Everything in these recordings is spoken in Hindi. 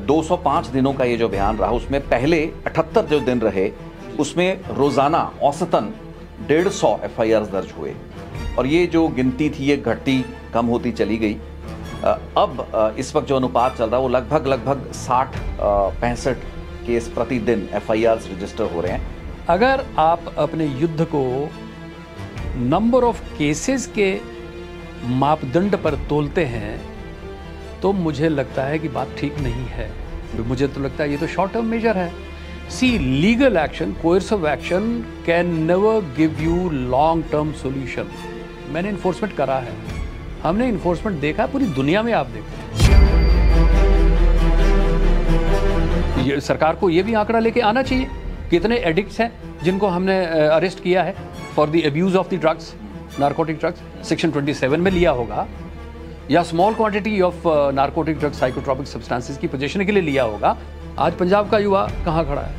205 दिनों का ये जो अभियान रहा, उसमें पहले 78 जो दिन रहे उसमें रोजाना औसतन 150 FIR दर्ज हुए और ये जो गिनती थी ये घटती कम होती चली गई। अब इस वक्त जो अनुपात चल रहा है वो लगभग 60-65 केस प्रतिदिन FIR रजिस्टर हो रहे हैं। अगर आप अपने युद्ध को नंबर ऑफ केसेस के मापदंड पर तोलते हैं तो मुझे लगता है कि बात ठीक नहीं है। मुझे तो लगता है ये तो शॉर्ट टर्म मेजर है। See, legal action, coercive action can never give you long term solution. मैंने इन्फोर्समेंट करा है, हमने इन्फोर्समेंट देखा है, पूरी दुनिया में आप देखो। ये सरकार को ये भी आंकड़ा लेके आना चाहिए कितने एडिक्ट्स हैं जिनको हमने अरेस्ट किया है for the abuse of the drugs, narcotic drugs. Section 27 में लिया होगा या small quantity of narcotic drugs, psychotropic substances की पोजीशन के लिए लिया होगा। आज पंजाब का युवा कहाँ खड़ा है?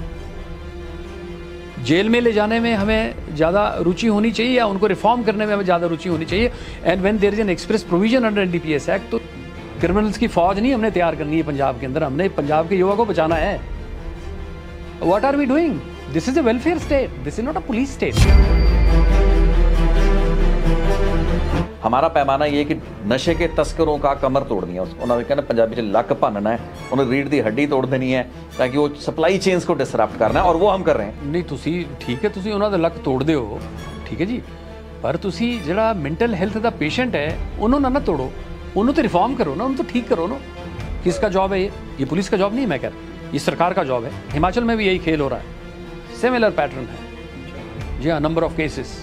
जेल में ले जाने में हमें ज़्यादा रुचि होनी चाहिए या उनको रिफॉर्म करने में हमें ज़्यादा रुचि होनी चाहिए। And when there is an express provision under NDPS act, तो क्रिमिनल्स की फौज नहीं हमने तैयार करनी है पंजाब के अंदर, हमने पंजाब के युवा को बचाना है। What are we doing? This is a welfare state, this is not a police state. हमारा पैमाना ये है कि नशे के तस्करों का कमर तोड़नी है, उन्होंने कहना पंजाबी च लक भनना है, उन्हें रीढ़ की हड्डी तोड़ देनी है ताकि वो सप्लाई चेन्स को डिसरप्ट करना है और वो हम कर रहे हैं। नहीं तुसी ठीक है, तुसी उन्होंने लक तोड़ दिओ, ठीक है जी, पर तुसी जिहड़ा मेंटल हेल्थ का पेशेंट है उन्होंने ना तोड़ो, उन्होंने तो रिफॉर्म करो ना, उन्होंने तो ठीक करो ना। किसका जॉब है ये पुलिस का जॉब नहीं, मैं कह रहा ये सरकार का जॉब है। हिमाचल में भी यही खेल हो रहा है, सिमिलर पैटर्न है। जी हाँ, नंबर ऑफ केसेस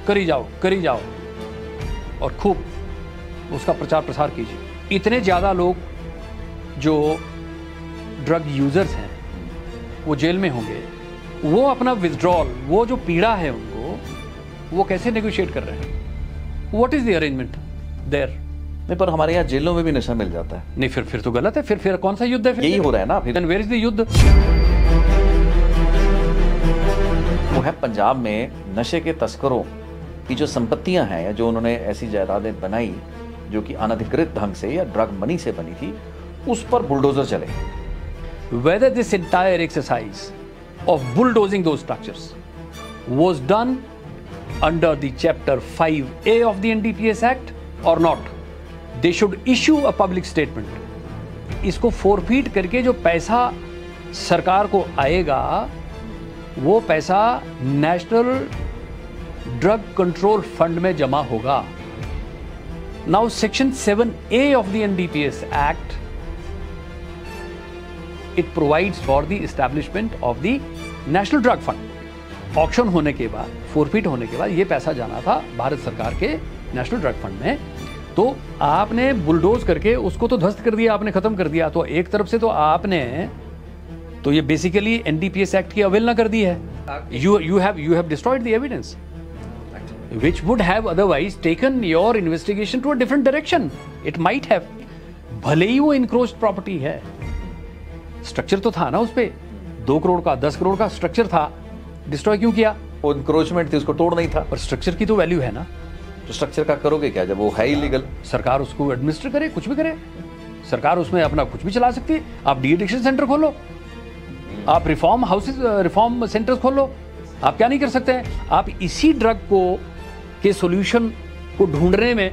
करी जाओ और खूब उसका प्रचार प्रसार कीजिए। इतने ज़्यादा लोग जो ड्रग यूजर्स हैं वो जेल में होंगे, वो अपना विथड्रॉल, वो जो पीड़ा है उनको, वो कैसे नेगोशिएट कर रहे हैं? What is the arrangement there? नहीं, पर हमारे यहाँ जेलों में भी नशा मिल जाता है। नहीं, फिर तो गलत है। फिर कौन सा युद्ध है? यही हो रहा है ना। फिर वेयर इज द युद्ध? वो है पंजाब में नशे के तस्करों की जो संपत्तियां हैं या जो उन्होंने ऐसी जायदादें बनाई जो कि अनधिकृत ढंग से या ड्रग मनी से बनी थी, उस पर बुलडोजर चले। Whether this entire exercise of bulldozing those structures was done under the Chapter 5A of the NDPS Act or not, they should issue a public statement. इसको forfeit करके जो पैसा सरकार को आएगा वो पैसा नेशनल ड्रग कंट्रोल फंड में जमा होगा। Now section 7A of the NDPS act, it provides for the establishment of the national drug fund. Auction होने के बाद, फोरफिट होने के बाद ये पैसा जाना था भारत सरकार के नेशनल ड्रग फंड में, तो आपने बुलडोज करके उसको तो ध्वस्त कर दिया, आपने खत्म कर दिया। तो एक तरफ से तो आपने तो ये बेसिकली NDPS एक्ट की अवहेलना कर दी है। you have destroyed the evidence which would have otherwise taken your investigation to a different direction. It might have, भले ही वो encroached property है, स्ट्रक्चर तो था ना उस पे, 2 करोड़ का 10 करोड़ का स्ट्रक्चर था, डिस्ट्रॉय क्यों किया? वो इंक्रोचमेंट थी, उसको तोड़ नहीं था। पर स्ट्रक्चर की तो वैल्यू है ना। तो स्ट्रक्चर का करोगे क्या जब वो है इलीगल? सरकार उसको एडमिनिस्टर करे, कुछ भी करे, सरकार उसमें अपना कुछ भी चला सकती है। आप डी एडिक्शन सेंटर खोलो, आप रिफॉर्म हाउसेज, रिफॉर्म सेंटर्स खोलो, आप क्या नहीं कर सकते हैं? आप इसी ड्रग को के सॉल्यूशन को ढूंढने में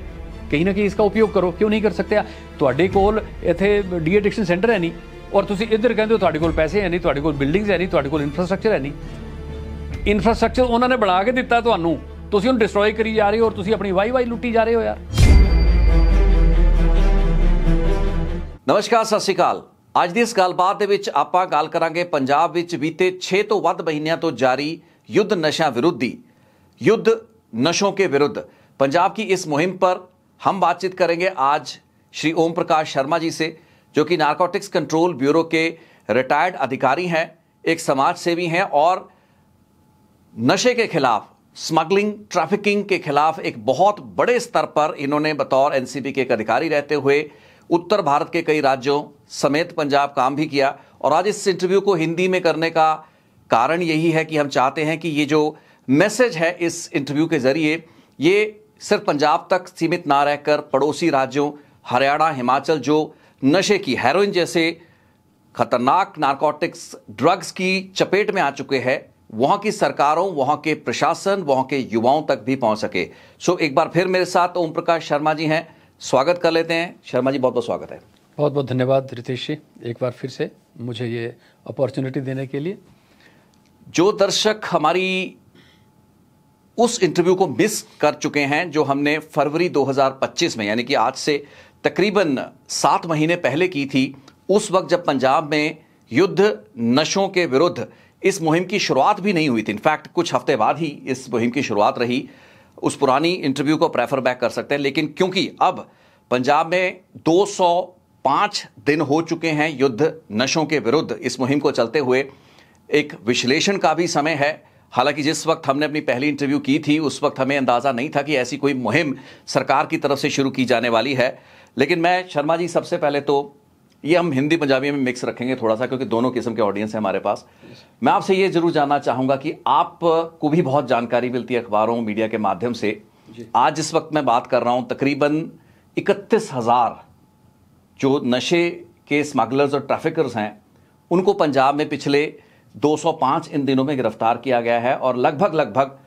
कहीं ना कहीं इसका उपयोग करो, क्यों नहीं कर सकते? ਤੁਹਾਡੇ ਕੋਲ ਇੱਥੇ डी एडिक्शन सेंटर है नहीं और ਤੁਸੀਂ ਇੱਧਰ ਕਹਿੰਦੇ ਹੋ ਤੁਹਾਡੇ ਕੋਲ ਪੈਸੇ ਹੈ ਨਹੀਂ, ਤੁਹਾਡੇ ਕੋਲ ਬਿਲਡਿੰਗਸ ਹੈ ਨਹੀਂ, ਤੁਹਾਡੇ ਕੋਲ ਇਨਫਰਾਸਟ੍ਰਕਚਰ ਹੈ ਨਹੀਂ। ਇਨਫਰਾਸਟ੍ਰਕਚਰ ਉਹਨਾਂ ਨੇ ਬਣਾ ਕੇ ਦਿੱਤਾ ਤੁਹਾਨੂੰ, ਤੁਸੀਂ ਉਹਨੂੰ ਡਿਸਟਰੋਏ ਕਰੀ ਜਾ ਰਹੇ ਹੋ ਔਰ ਤੁਸੀਂ ਆਪਣੀ ਵਾਈ ਲੁੱਟੀ ਜਾ ਰਹੇ ਹੋ ਯਾਰ। ਨਮਸਕਾਰ, ਸਤਿ ਸ਼੍ਰੀ ਅਕਾਲ। ਅੱਜ ਦੀ ਇਸ ਗੱਲਬਾਤ ਦੇ ਵਿੱਚ ਆਪਾਂ ਗੱਲ ਕਰਾਂਗੇ ਪੰਜਾਬ ਵਿੱਚ ਬੀਤੇ 6 ਤੋਂ ਵੱਧ ਮਹੀਨਿਆਂ ਤੋਂ ਜਾਰੀ युद्ध नशा विरुद्धी, युद्ध नशों के विरुद्ध पंजाब की इस मुहिम पर हम बातचीत करेंगे आज श्री ओम प्रकाश शर्मा जी से, जो कि नारकोटिक्स कंट्रोल ब्यूरो के रिटायर्ड अधिकारी हैं, एक समाज सेवी हैं और नशे के खिलाफ, स्मगलिंग, ट्रैफिकिंग के खिलाफ एक बहुत बड़े स्तर पर इन्होंने बतौर एनसीबी के एक अधिकारी रहते हुए उत्तर भारत के कई राज्यों समेत पंजाब काम भी किया। और आज इस इंटरव्यू को हिंदी में करने का कारण यही है कि हम चाहते हैं कि ये जो मैसेज है इस इंटरव्यू के जरिए ये सिर्फ पंजाब तक सीमित ना रहकर पड़ोसी राज्यों हरियाणा, हिमाचल, जो नशे की हेरोइन जैसे खतरनाक नारकोटिक्स ड्रग्स की चपेट में आ चुके हैं, वहां की सरकारों, वहां के प्रशासन, वहां के युवाओं तक भी पहुंच सके। सो एक बार फिर मेरे साथ ओम प्रकाश शर्मा जी हैं, स्वागत कर लेते हैं। शर्मा जी, बहुत बहुत स्वागत है। बहुत बहुत धन्यवाद रितेश जी, एक बार फिर से मुझे ये अपॉर्चुनिटी देने के लिए। जो दर्शक हमारी उस इंटरव्यू को मिस कर चुके हैं जो हमने फरवरी 2025 में, यानी कि आज से तकरीबन 7 महीने पहले की थी, उस वक्त जब पंजाब में युद्ध नशों के विरुद्ध इस मुहिम की शुरुआत भी नहीं हुई थी। इनफैक्ट कुछ हफ्ते बाद ही इस मुहिम की शुरुआत रही। उस पुरानी इंटरव्यू को प्रेफर बैक कर सकते हैं। लेकिन क्योंकि अब पंजाब में 205 दिन हो चुके हैं युद्ध नशों के विरुद्ध इस मुहिम को चलते हुए, एक विश्लेषण का भी समय है। हालांकि जिस वक्त हमने अपनी पहली इंटरव्यू की थी उस वक्त हमें अंदाजा नहीं था कि ऐसी कोई मुहिम सरकार की तरफ से शुरू की जाने वाली है। लेकिन मैं शर्मा जी, सबसे पहले तो ये हम हिंदी पंजाबी में मिक्स रखेंगे थोड़ा सा, क्योंकि दोनों किस्म के ऑडियंस है हमारे पास। मैं आपसे ये जरूर जानना चाहूंगा कि आपको भी बहुत जानकारी मिलती है अखबारों, मीडिया के माध्यम से। आज जिस वक्त मैं बात कर रहा हूं, तकरीबन 31,000 जो नशे के स्मगलर्स और ट्रैफिकर्स हैं, उनको पंजाब में पिछले 205 इन दिनों में गिरफ्तार किया गया है। और लगभग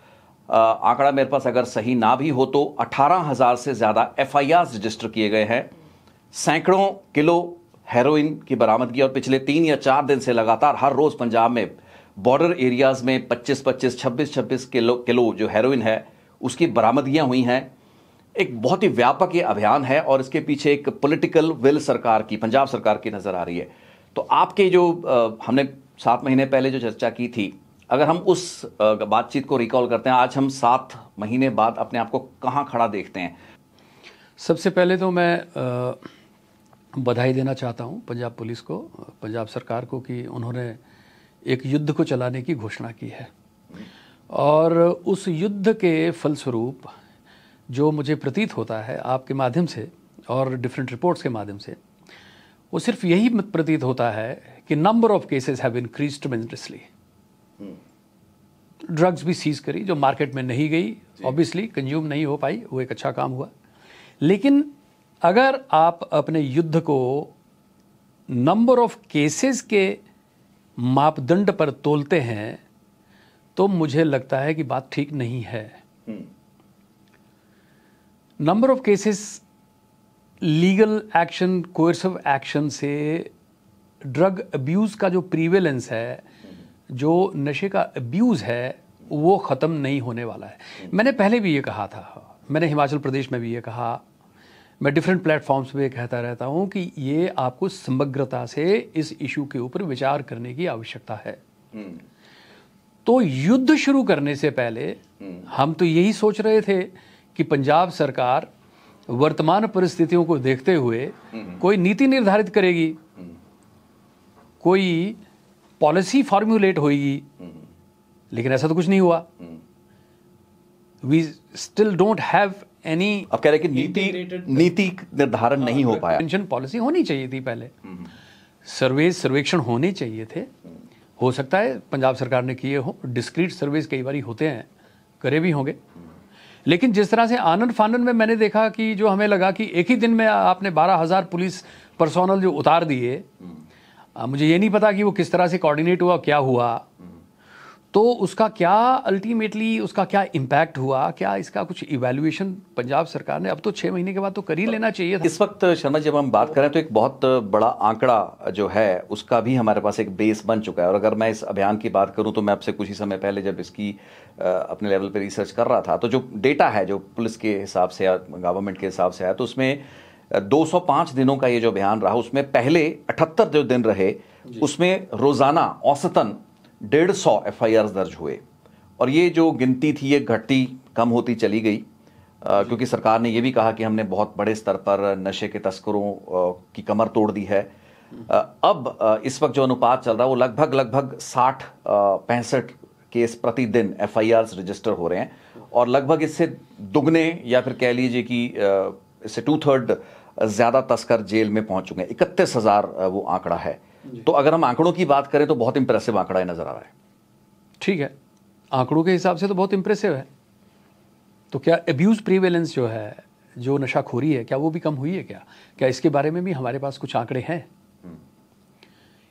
आंकड़ा मेरे पास अगर सही ना भी हो तो 18,000 से ज्यादा FIRs रजिस्टर किए गए हैं। सैकड़ों किलो हेरोइन की बरामदगी, और पिछले 3 या 4 दिन से लगातार हर रोज पंजाब में बॉर्डर एरियाज में 25-25, 26-26 किलो जो हेरोइन है उसकी बरामदगियां हुई हैं। एक बहुत ही व्यापक ये अभियान है और इसके पीछे एक पॉलिटिकल विल सरकार की, पंजाब सरकार की नजर आ रही है। तो आपके जो हमने 7 महीने पहले जो चर्चा की थी, अगर हम उस बातचीत को रिकॉल करते हैं, आज हम 7 महीने बाद अपने आप को कहां खड़ा देखते हैं? सबसे पहले तो मैं बधाई देना चाहता हूं पंजाब पुलिस को, पंजाब सरकार को, कि उन्होंने एक युद्ध को चलाने की घोषणा की है। और उस युद्ध के फलस्वरूप जो मुझे प्रतीत होता है आपके माध्यम से और डिफरेंट रिपोर्ट्स के माध्यम से, वो सिर्फ यही प्रतीत होता है कि number of cases have increased tremendously. Drugs भी सीज करी जो मार्केट में नहीं गई, ऑब्वियसली कंज्यूम नहीं हो पाई, वो एक अच्छा काम हुआ। लेकिन अगर आप अपने युद्ध को नंबर ऑफ केसेस के मापदंड पर तोलते हैं तो मुझे लगता है कि बात ठीक नहीं है। Number of cases legal action, coercive action से ड्रग अब्यूज़ का जो प्रीवेलेंस है, जो नशे का अब्यूज़ है, वो ख़त्म नहीं होने वाला है। मैंने पहले भी ये कहा था, मैंने हिमाचल प्रदेश में भी ये कहा, मैं डिफरेंट प्लेटफॉर्म्स पे कहता रहता हूँ कि ये आपको समग्रता से इस इशू के ऊपर विचार करने की आवश्यकता है। तो युद्ध शुरू करने से पहले हम तो यही सोच रहे थे कि पंजाब सरकार वर्तमान परिस्थितियों को देखते हुए कोई नीति निर्धारित करेगी, कोई पॉलिसी फॉर्मुलेट होगी, लेकिन ऐसा तो कुछ नहीं हुआ। We still don't have any. अब कह रहे कि नीति निर्धारण नहीं हो पाया। पेंशन पॉलिसी होनी चाहिए थी पहले, सर्वेक्षण होने चाहिए थे। हो सकता है पंजाब सरकार ने किए हो, डिस्क्रीट सर्वेस कई बार होते हैं, करे भी होंगे। लेकिन जिस तरह से आनंद फानन में मैंने देखा कि जो हमें लगा कि एक ही दिन में आपने 12,000 पुलिस पर्सोनल जो उतार दिए, मुझे ये नहीं पता कि वो किस तरह से कोऑर्डिनेट हुआ, क्या हुआ, तो उसका क्या अल्टीमेटली उसका क्या इम्पैक्ट हुआ, क्या इसका कुछ इवैल्यूएशन पंजाब सरकार ने अब तो 6 महीने के बाद तो कर ही लेना चाहिए था। इस वक्त शर्मा जब हम बात करें तो एक बहुत बड़ा आंकड़ा जो है उसका भी हमारे पास एक बेस बन चुका है। और अगर मैं इस अभियान की बात करूं तो मैं आपसे कुछ ही समय पहले जब इसकी अपने लेवल पे रिसर्च कर रहा था, तो जो डेटा है जो पुलिस के हिसाब से या गवर्नमेंट के हिसाब से है, तो उसमें 205 दिनों का ये जो अभियान रहा, उसमें पहले 78 जो दिन रहे उसमें रोजाना औसतन 150 FIRs दर्ज हुए। और ये जो गिनती थी ये घटती कम होती चली गई, क्योंकि सरकार ने ये भी कहा कि हमने बहुत बड़े स्तर पर नशे के तस्करों की कमर तोड़ दी है। अब इस वक्त जो अनुपात चल रहा है वो लगभग 60-65 केस प्रतिदिन FIRs रजिस्टर हो रहे हैं, और लगभग इससे दुगने या फिर कह लीजिए कि इससे 2/3 ज्यादा तस्कर जेल में पहुंच चुके हैं। 31,000 वो आंकड़ा है। तो अगर हम आंकड़ों की बात करें तो बहुत इंप्रेसिव आंकड़ा नजर आ रहा है। ठीक है, आंकड़ों के हिसाब से तो बहुत इंप्रेसिव है। तो क्या अब्यूज प्रीवेलेंस जो है, जो नशाखोरी है, क्या वो भी कम हुई है? क्या इसके बारे में भी हमारे पास कुछ आंकड़े हैं?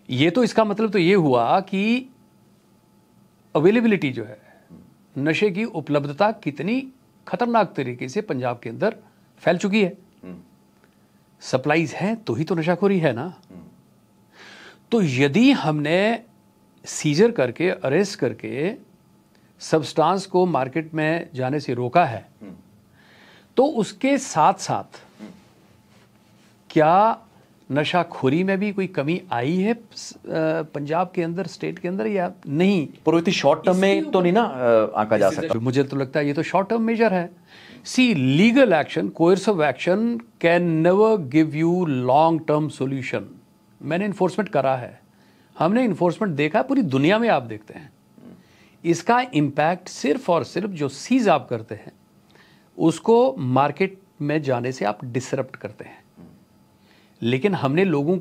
ये तो इसका मतलब तो ये हुआ कि अवेलेबिलिटी जो है, नशे की उपलब्धता कितनी खतरनाक तरीके से पंजाब के अंदर फैल चुकी है। सप्लाईज है तो ही तो नशाखोरी है ना। तो यदि हमने सीजर करके, अरेस्ट करके सब्सटेंस को मार्केट में जाने से रोका है, तो उसके साथ साथ क्या नशाखोरी में भी कोई कमी आई है पंजाब के अंदर, स्टेट के अंदर, या नहीं? प्रवृत्ति शॉर्ट टर्म में तो नहीं ना आंका जा सकता। मुझे तो लगता है ये तो शॉर्ट टर्म मेजर है। See, legal action, coercive action can never give you long term solution. मैंने इन्फोर्समेंट करा है, हमने इन्फोर्समेंट देखा है, पूरी दुनिया में आप देखते हैं इसका इम्पैक्ट सिर्फ और सिर्फ जो सीज आप करते हैं उसको मार्केट में जाने से आप डिसरप्ट करते हैं। लेकिन हमने लोगों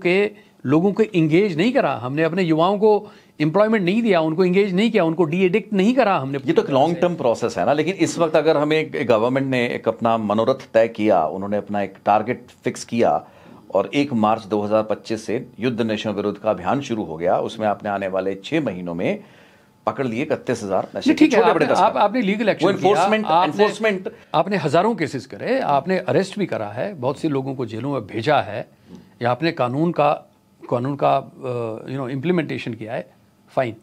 को इंगेज नहीं करा, हमने अपने युवाओं को एम्प्लॉयमेंट नहीं दिया, उनको इंगेज नहीं किया, उनको डी एडिक्ट नहीं करा हमने। ये तो एक लॉन्ग टर्म प्रोसेस है ना। लेकिन इस वक्त अगर हमें गवर्नमेंट ने एक अपना मनोरथ तय किया, उन्होंने अपना एक टारगेट फिक्स किया और 1 मार्च 2025 से युद्ध नशों विरुद्ध का अभियान शुरू हो गया, उसमें आपने आने वाले 6 महीनों में पकड़ लिए 31,000 नशे के छोटे बड़े तस्कर। आपने लीगल एक्शन एनफोर्समेंट आपने हजारों केसेस करे, आपने अरेस्ट भी करा है, बहुत से लोगों को जेलों में भेजा है, या आपने कानून का इम्प्लीमेंटेशन किया है, फाइन,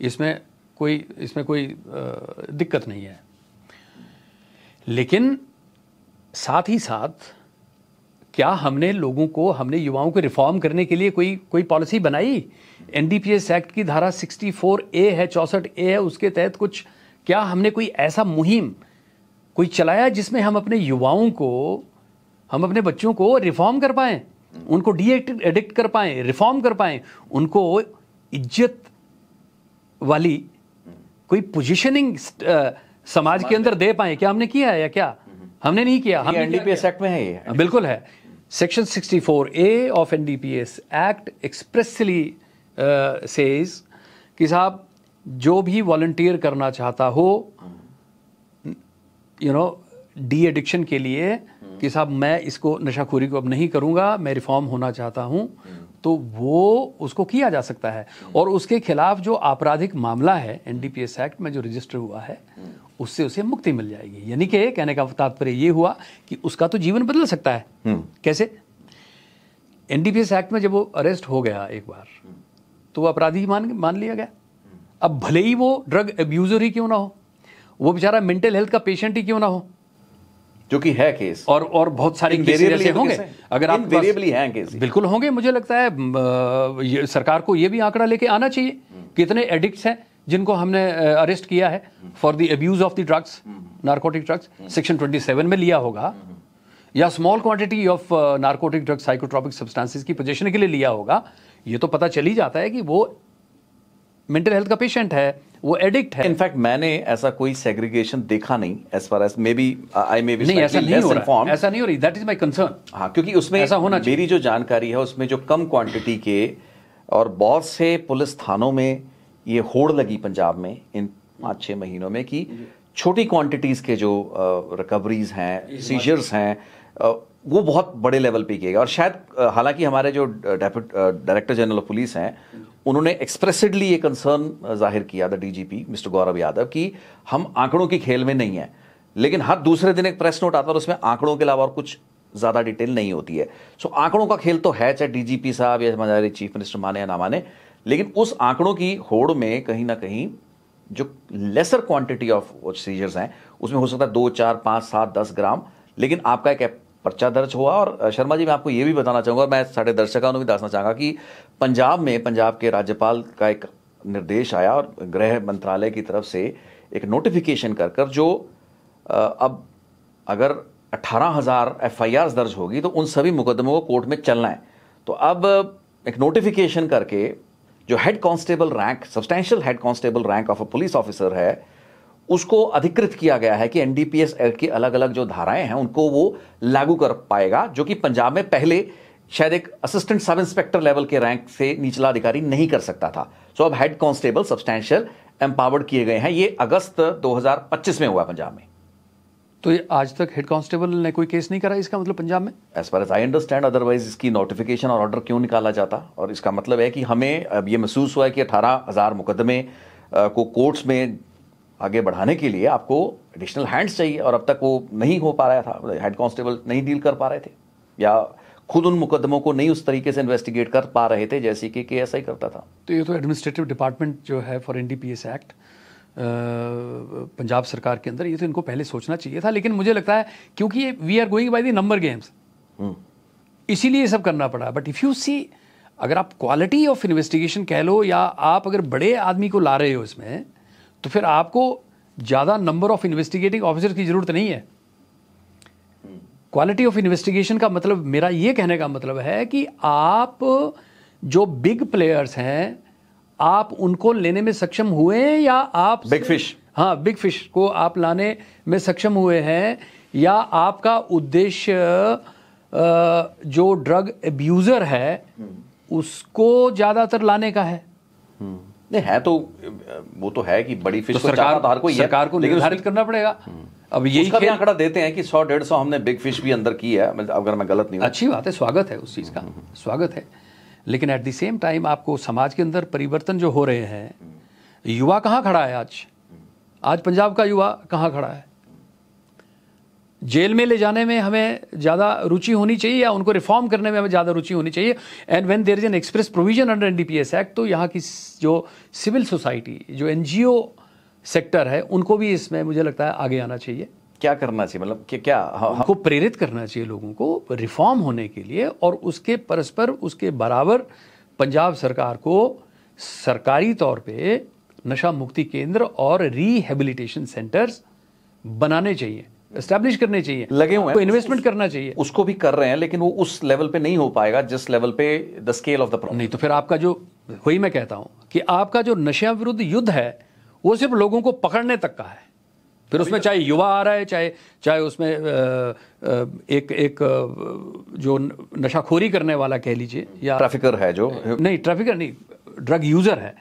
इसमें कोई दिक्कत नहीं है। लेकिन साथ ही साथ क्या हमने युवाओं को रिफॉर्म करने के लिए कोई पॉलिसी बनाई? एनडीपीएस एक्ट की धारा 64A है, 64A है, उसके तहत क्या हमने कोई ऐसा मुहिम चलाया जिसमें हम अपने युवाओं को, हम अपने बच्चों को रिफॉर्म कर पाएं, उनको डी एडिक्ट कर पाएं, रिफॉर्म कर पाएं, उनको इज्जत वाली कोई पोजीशनिंग समाज के अंदर दे पाएं? क्या हमने किया है या क्या हमने नहीं किया? हम एनडीपीएस एक्ट में है ये, बिल्कुल है। Section 64A of NDPS act expressly says कि साहब जो भी वॉलंटियर करना चाहता हो डी एडिक्शन के लिए, कि साहब मैं इसको नशाखोरी को अब नहीं करूंगा, मैं रिफॉर्म होना चाहता हूं, तो वो उसको किया जा सकता है। और उसके खिलाफ जो आपराधिक मामला है एनडीपीएस एक्ट में जो रजिस्टर हुआ है, उससे उसे मुक्ति मिल जाएगी। यानी कि कहने का तात्पर्य ये हुआ कि उसका तो जीवन बदल सकता है। कैसे? एनडीपीएस एक्ट में जब वो अरेस्ट हो गया एक बार, तो वो अपराधी मान लिया गया। अब भले ही वो ड्रग अब्यूजर ही क्यों ना हो, वो बेचारा मेंटल हेल्थ का पेशेंट ही क्यों ना हो, जो कि है केस, और बहुत सारे केस ऐसे होंगे। अगर आप इनवेरिएबली हैं केस, बिल्कुल होंगे। मुझे लगता है सरकार को ये भी आंकड़ा लेके आना चाहिए कितने एडिक्ट्स हैं जिनको हमने अरेस्ट किया है for the abuse of the drugs, narcotic drugs. Section 27 में लिया होगा, या small quantity of narcotic drugs, psychotropic substances की पोजीशन के लिए लिया होगा। ये तो पता चल ही जाता है कि वो मेंटल हेल्थ का पेशेंट है, वो एडिक्ट है। इनफैक्ट मैंने ऐसा कोई सेग्रीगेशन देखा नहीं, as far as may be I may be ऐसा नहीं हो रही, दैट इज माय कंसर्न। हाँ, क्योंकि उसमें ऐसा होना चाहिए। मेरी जो जानकारी है उसमें जो कम क्वांटिटी के, और बहुत से पुलिस थानों में ये होड़ लगी पंजाब में इन 5-6 महीनों में कि छोटी क्वांटिटीज के जो रिकवरीज हैं, सीजर्स हैं, वो बहुत बड़े लेवल पे किएगा। और शायद हालांकि हमारे जो डायरेक्टर जनरल ऑफ पुलिस हैं, उन्होंने एक्सप्रेसिडली ये कंसर्न जाहिर किया था, डीजीपी मिस्टर गौरव यादव, कि हम आंकड़ों की खेल में नहीं है। लेकिन हर दूसरे दिन एक प्रेस नोट आता है और उसमें आंकड़ों के अलावा और कुछ ज़्यादा डिटेल नहीं होती है। सो आंकड़ों का खेल तो है, चाहे डीजीपी साहब या हमारे चीफ मिनिस्टर माने या ना माने, लेकिन उस आंकड़ों की होड़ में कहीं ना कहीं जो लेसर क्वांटिटी ऑफ सीजर्स हैं उसमें हो सकता है 2, 4, 5, 7, 10 ग्राम, लेकिन आपका एक पर्चा दर्ज हुआ। और शर्मा जी, मैं आपको ये भी बताना चाहूँगा, मैं सारे दर्शकों को भी दसना चाहूँगा कि पंजाब के राज्यपाल का एक निर्देश आया और गृह मंत्रालय की तरफ से एक नोटिफिकेशन कर जो अब अगर 18,000 FIRs दर्ज होगी तो उन सभी मुकदमों को कोर्ट में चलना है। तो अब एक नोटिफिकेशन करके जो head constable rank, substantial head constable rank of a police officer है, उसको अधिकृत किया गया है कि एनडीपीएस एक्ट की अलग अलग जो धाराएं हैं उनको वो लागू कर पाएगा, जो कि पंजाब में पहले शायद एक असिस्टेंट सब इंस्पेक्टर लेवल के रैंक से निचला अधिकारी नहीं कर सकता था। सो अब हेड कांस्टेबल सब्सटेंशियल एम्पावर्ड किए गए हैं। ये अगस्त 2025 में हुआ पंजाब में। तो ये आज तक हेड कांस्टेबल ने कोई केस नहीं करा, इसका मतलब पंजाब में? As far as I understand, otherwise इसकी नोटिफिकेशन और ऑर्डर क्यों निकाला जाता? और इसका मतलब है कि हमें अब ये महसूस हुआ है कि 18,000 मुकदमे को कोर्ट्स में आगे बढ़ाने के लिए आपको एडिशनल हैंड्स चाहिए, और अब तक वो नहीं हो पा रहा था। हेड कांस्टेबल नहीं डील कर पा रहे थे, या खुद उन मुकदमों को नहीं उस तरीके से इन्वेस्टिगेट कर पा रहे थे जैसे कि केएसआई करता था। तो ये तो एडमिनिस्ट्रेटिव डिपार्टमेंट जो है फॉर एनडीपीएस एक्ट पंजाब सरकार के अंदर, ये तो इनको पहले सोचना चाहिए था। लेकिन मुझे लगता है क्योंकि ये we are going by the number games, इसीलिए ये सब करना पड़ा। बट इफ यू सी, अगर आप क्वालिटी ऑफ इन्वेस्टिगेशन कह लो, या आप अगर बड़े आदमी को ला रहे हो इसमें, तो फिर आपको ज़्यादा नंबर ऑफ इन्वेस्टिगेटिंग ऑफिसर की ज़रूरत नहीं है। क्वालिटी ऑफ इन्वेस्टिगेशन का मतलब, मेरा ये कहने का मतलब है कि आप जो बिग प्लेयर्स हैं, आप उनको लेने में सक्षम हुए, या आप बिग फिश, हाँ बिग फिश को आप लाने में सक्षम हुए हैं, या आपका उद्देश्य जो ड्रग एब्यूजर है उसको ज़्यादातर लाने का है? नहीं है तो वो तो है कि बड़ी फिश तो सरकार को निर्धारित करना पड़ेगा। अब यही उसका भी आंकड़ा देते हैं कि 100-150 हमने बिग फिश भी अंदर की है, अगर मैं गलत नहीं हूं। अच्छी बात है, स्वागत है उस चीज़ का, स्वागत है। लेकिन एट द सेम टाइम आपको समाज के अंदर परिवर्तन जो हो रहे हैं, युवा कहाँ खड़ा है आज पंजाब का युवा कहाँ खड़ा है? जेल में ले जाने में हमें ज़्यादा रुचि होनी चाहिए, या उनको रिफॉर्म करने में हमें ज़्यादा रुचि होनी चाहिए? And when there is an express provision under NDPS act, तो यहाँ की जो सिविल सोसाइटी, जो एनजीओ सेक्टर है, उनको भी इसमें मुझे लगता है आगे आना चाहिए। क्या करना चाहिए, मतलब कि क्या हमको प्रेरित करना चाहिए लोगों को रिफॉर्म होने के लिए, और उसके परस्पर उसके बराबर पंजाब सरकार को सरकारी तौर पे नशा मुक्ति केंद्र और रिहेबिलिटेशन सेंटर्स बनाने चाहिए, एस्टैब्लिश करने चाहिए, लगे हुए हैं, इन्वेस्टमेंट करना चाहिए। उसको भी कर रहे हैं, लेकिन वो उस लेवल पे नहीं हो पाएगा जिस लेवल पे the scale of the problem. नहीं तो फिर आपका जो, वही मैं कहता हूं कि आपका जो नशा विरुद्ध युद्ध है वो सिर्फ लोगों को पकड़ने तक का है। फिर उसमें चाहे युवा आ रहा है, चाहे उसमें एक जो नशाखोरी करने वाला कह लीजिए, या ट्रैफिकर है, जो नहीं ट्रैफिकर नहीं, ड्रग यूजर है,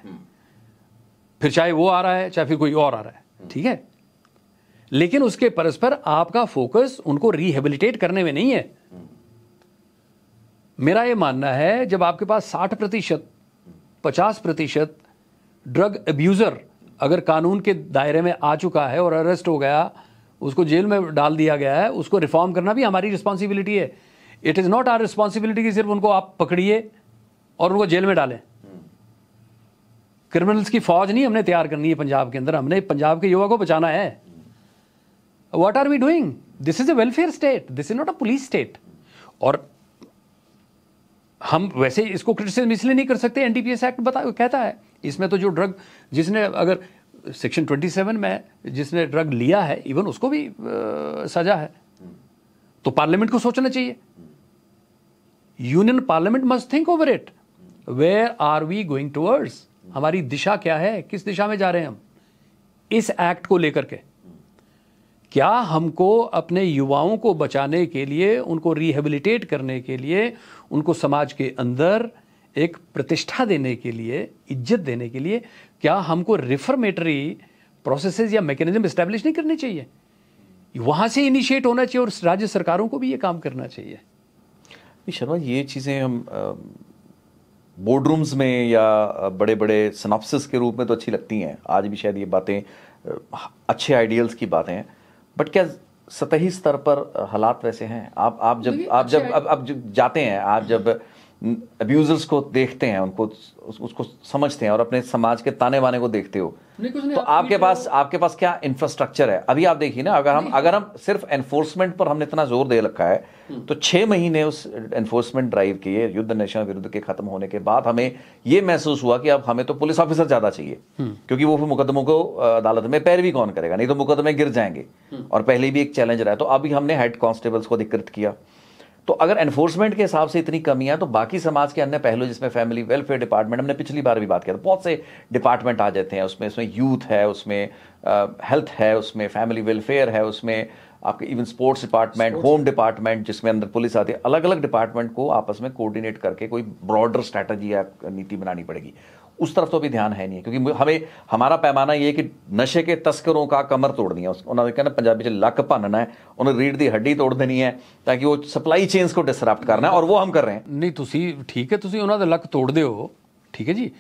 फिर चाहे वो आ रहा है चाहे फिर कोई और आ रहा है, ठीक है। लेकिन उसके परस्पर आपका फोकस उनको रिहेबिलिटेट करने में नहीं है। मेरा ये मानना है, जब आपके पास 60%, 50% ड्रग अब्यूजर अगर कानून के दायरे में आ चुका है और अरेस्ट हो गया, उसको जेल में डाल दिया गया है, उसको रिफॉर्म करना भी हमारी रिस्पॉन्सिबिलिटी है। It is not our responsibility कि सिर्फ उनको आप पकड़िए और उनको जेल में डालें। क्रिमिनल्स की फौज नहीं हमने तैयार करनी है पंजाब के अंदर, हमने पंजाब के युवा को बचाना है। What are we doing? This is a welfare state, this is not a police state. और हम वैसे इसको क्रिटिसिज्म इसलिए नहीं कर सकते, एनडीपीएस एक्ट कहता है इसमें तो जो ड्रग, जिसने अगर सेक्शन 27 में जिसने ड्रग लिया है, इवन उसको भी सजा है। तो पार्लियामेंट को सोचना चाहिए, union parliament must think over it, where are we going towards, हमारी दिशा क्या है, किस दिशा में जा रहे हैं हम इस एक्ट को लेकर के। क्या हमको अपने युवाओं को बचाने के लिए, उनको रिहेबिलिटेट करने के लिए, उनको समाज के अंदर एक प्रतिष्ठा देने के लिए, इज्जत देने के लिए, क्या हमको रिफॉर्मेटरी प्रोसेसेस या मैकेनिज्म एस्टैब्लिश नहीं करने चाहिए? वहां से इनिशिएट होना चाहिए, और राज्य सरकारों को भी ये काम करना चाहिए। शर्मा, ये चीज़ें हम बोर्ड रूम्स में या बड़े बड़े सिनॉप्सिस के रूप में तो अच्छी लगती हैं, आज भी शायद ये बातें अच्छे आइडियल्स की बातें हैं, बट क्या सतही स्तर पर हालात वैसे हैं? आप जब जाते हैं, आप जब अब्यूजर्स को देखते हैं, उनको उसको समझते हैं और अपने समाज के ताने बाने को देखते हो, तो आपके पास क्या इंफ्रास्ट्रक्चर है? अभी आप देखिए ना, अगर हम सिर्फ एनफोर्समेंट पर हमने इतना जोर दे रखा है, तो 6 महीने उस एनफोर्समेंट ड्राइव के, युद्ध नशा विरुद्ध के खत्म होने के बाद हमें ये महसूस हुआ कि अब हमें तो पुलिस ऑफिसर ज्यादा चाहिए, क्योंकि वो फिर मुकदमों को अदालत में पैरवी कौन करेगा, नहीं तो मुकदमे गिर जाएंगे। और पहले भी एक चैलेंज रहा है, तो अभी हमने हेड कांस्टेबल्स को अधिकृत किया। तो अगर एनफोर्समेंट के हिसाब से इतनी कमियां, तो बाकी समाज के अन्य पहलू, जिसमें फैमिली वेलफेयर डिपार्टमेंट, हमने पिछली बार भी बात किया, तो बहुत से डिपार्टमेंट आ जाते हैं उसमें यूथ है, उसमें हेल्थ है, उसमें फैमिली वेलफेयर है, उसमें आपके even sports department, home department जिसमें अंदर पुलिस आती है, अलग अलग डिपार्टमेंट को आपस में कोऑर्डिनेट करके कोई ब्रॉडर स्ट्रैटेजी या नीति बनानी पड़ेगी। उस तरफ तो अभी ध्यान है नहीं, क्योंकि हमें हमारा पैमाना ये है कि नशे के तस्करों का कमर तोड़नी है। उन्होंने कहना पंजाबी च लक भनना है, उन्हें रीढ़ की हड्डी तोड़ देनी है ताकि वो सप्लाई चेन्स को डिसरप्ट करना है, और वो हम कर रहे हैं। ਨਹੀਂ ਤੁਸੀਂ ਠੀਕ ਹੈ, ਤੁਸੀਂ ਉਹਨਾਂ ਦਾ ਲੱਕ ਤੋੜਦੇ ਹੋ, ਠੀਕ ਹੈ ਜੀ,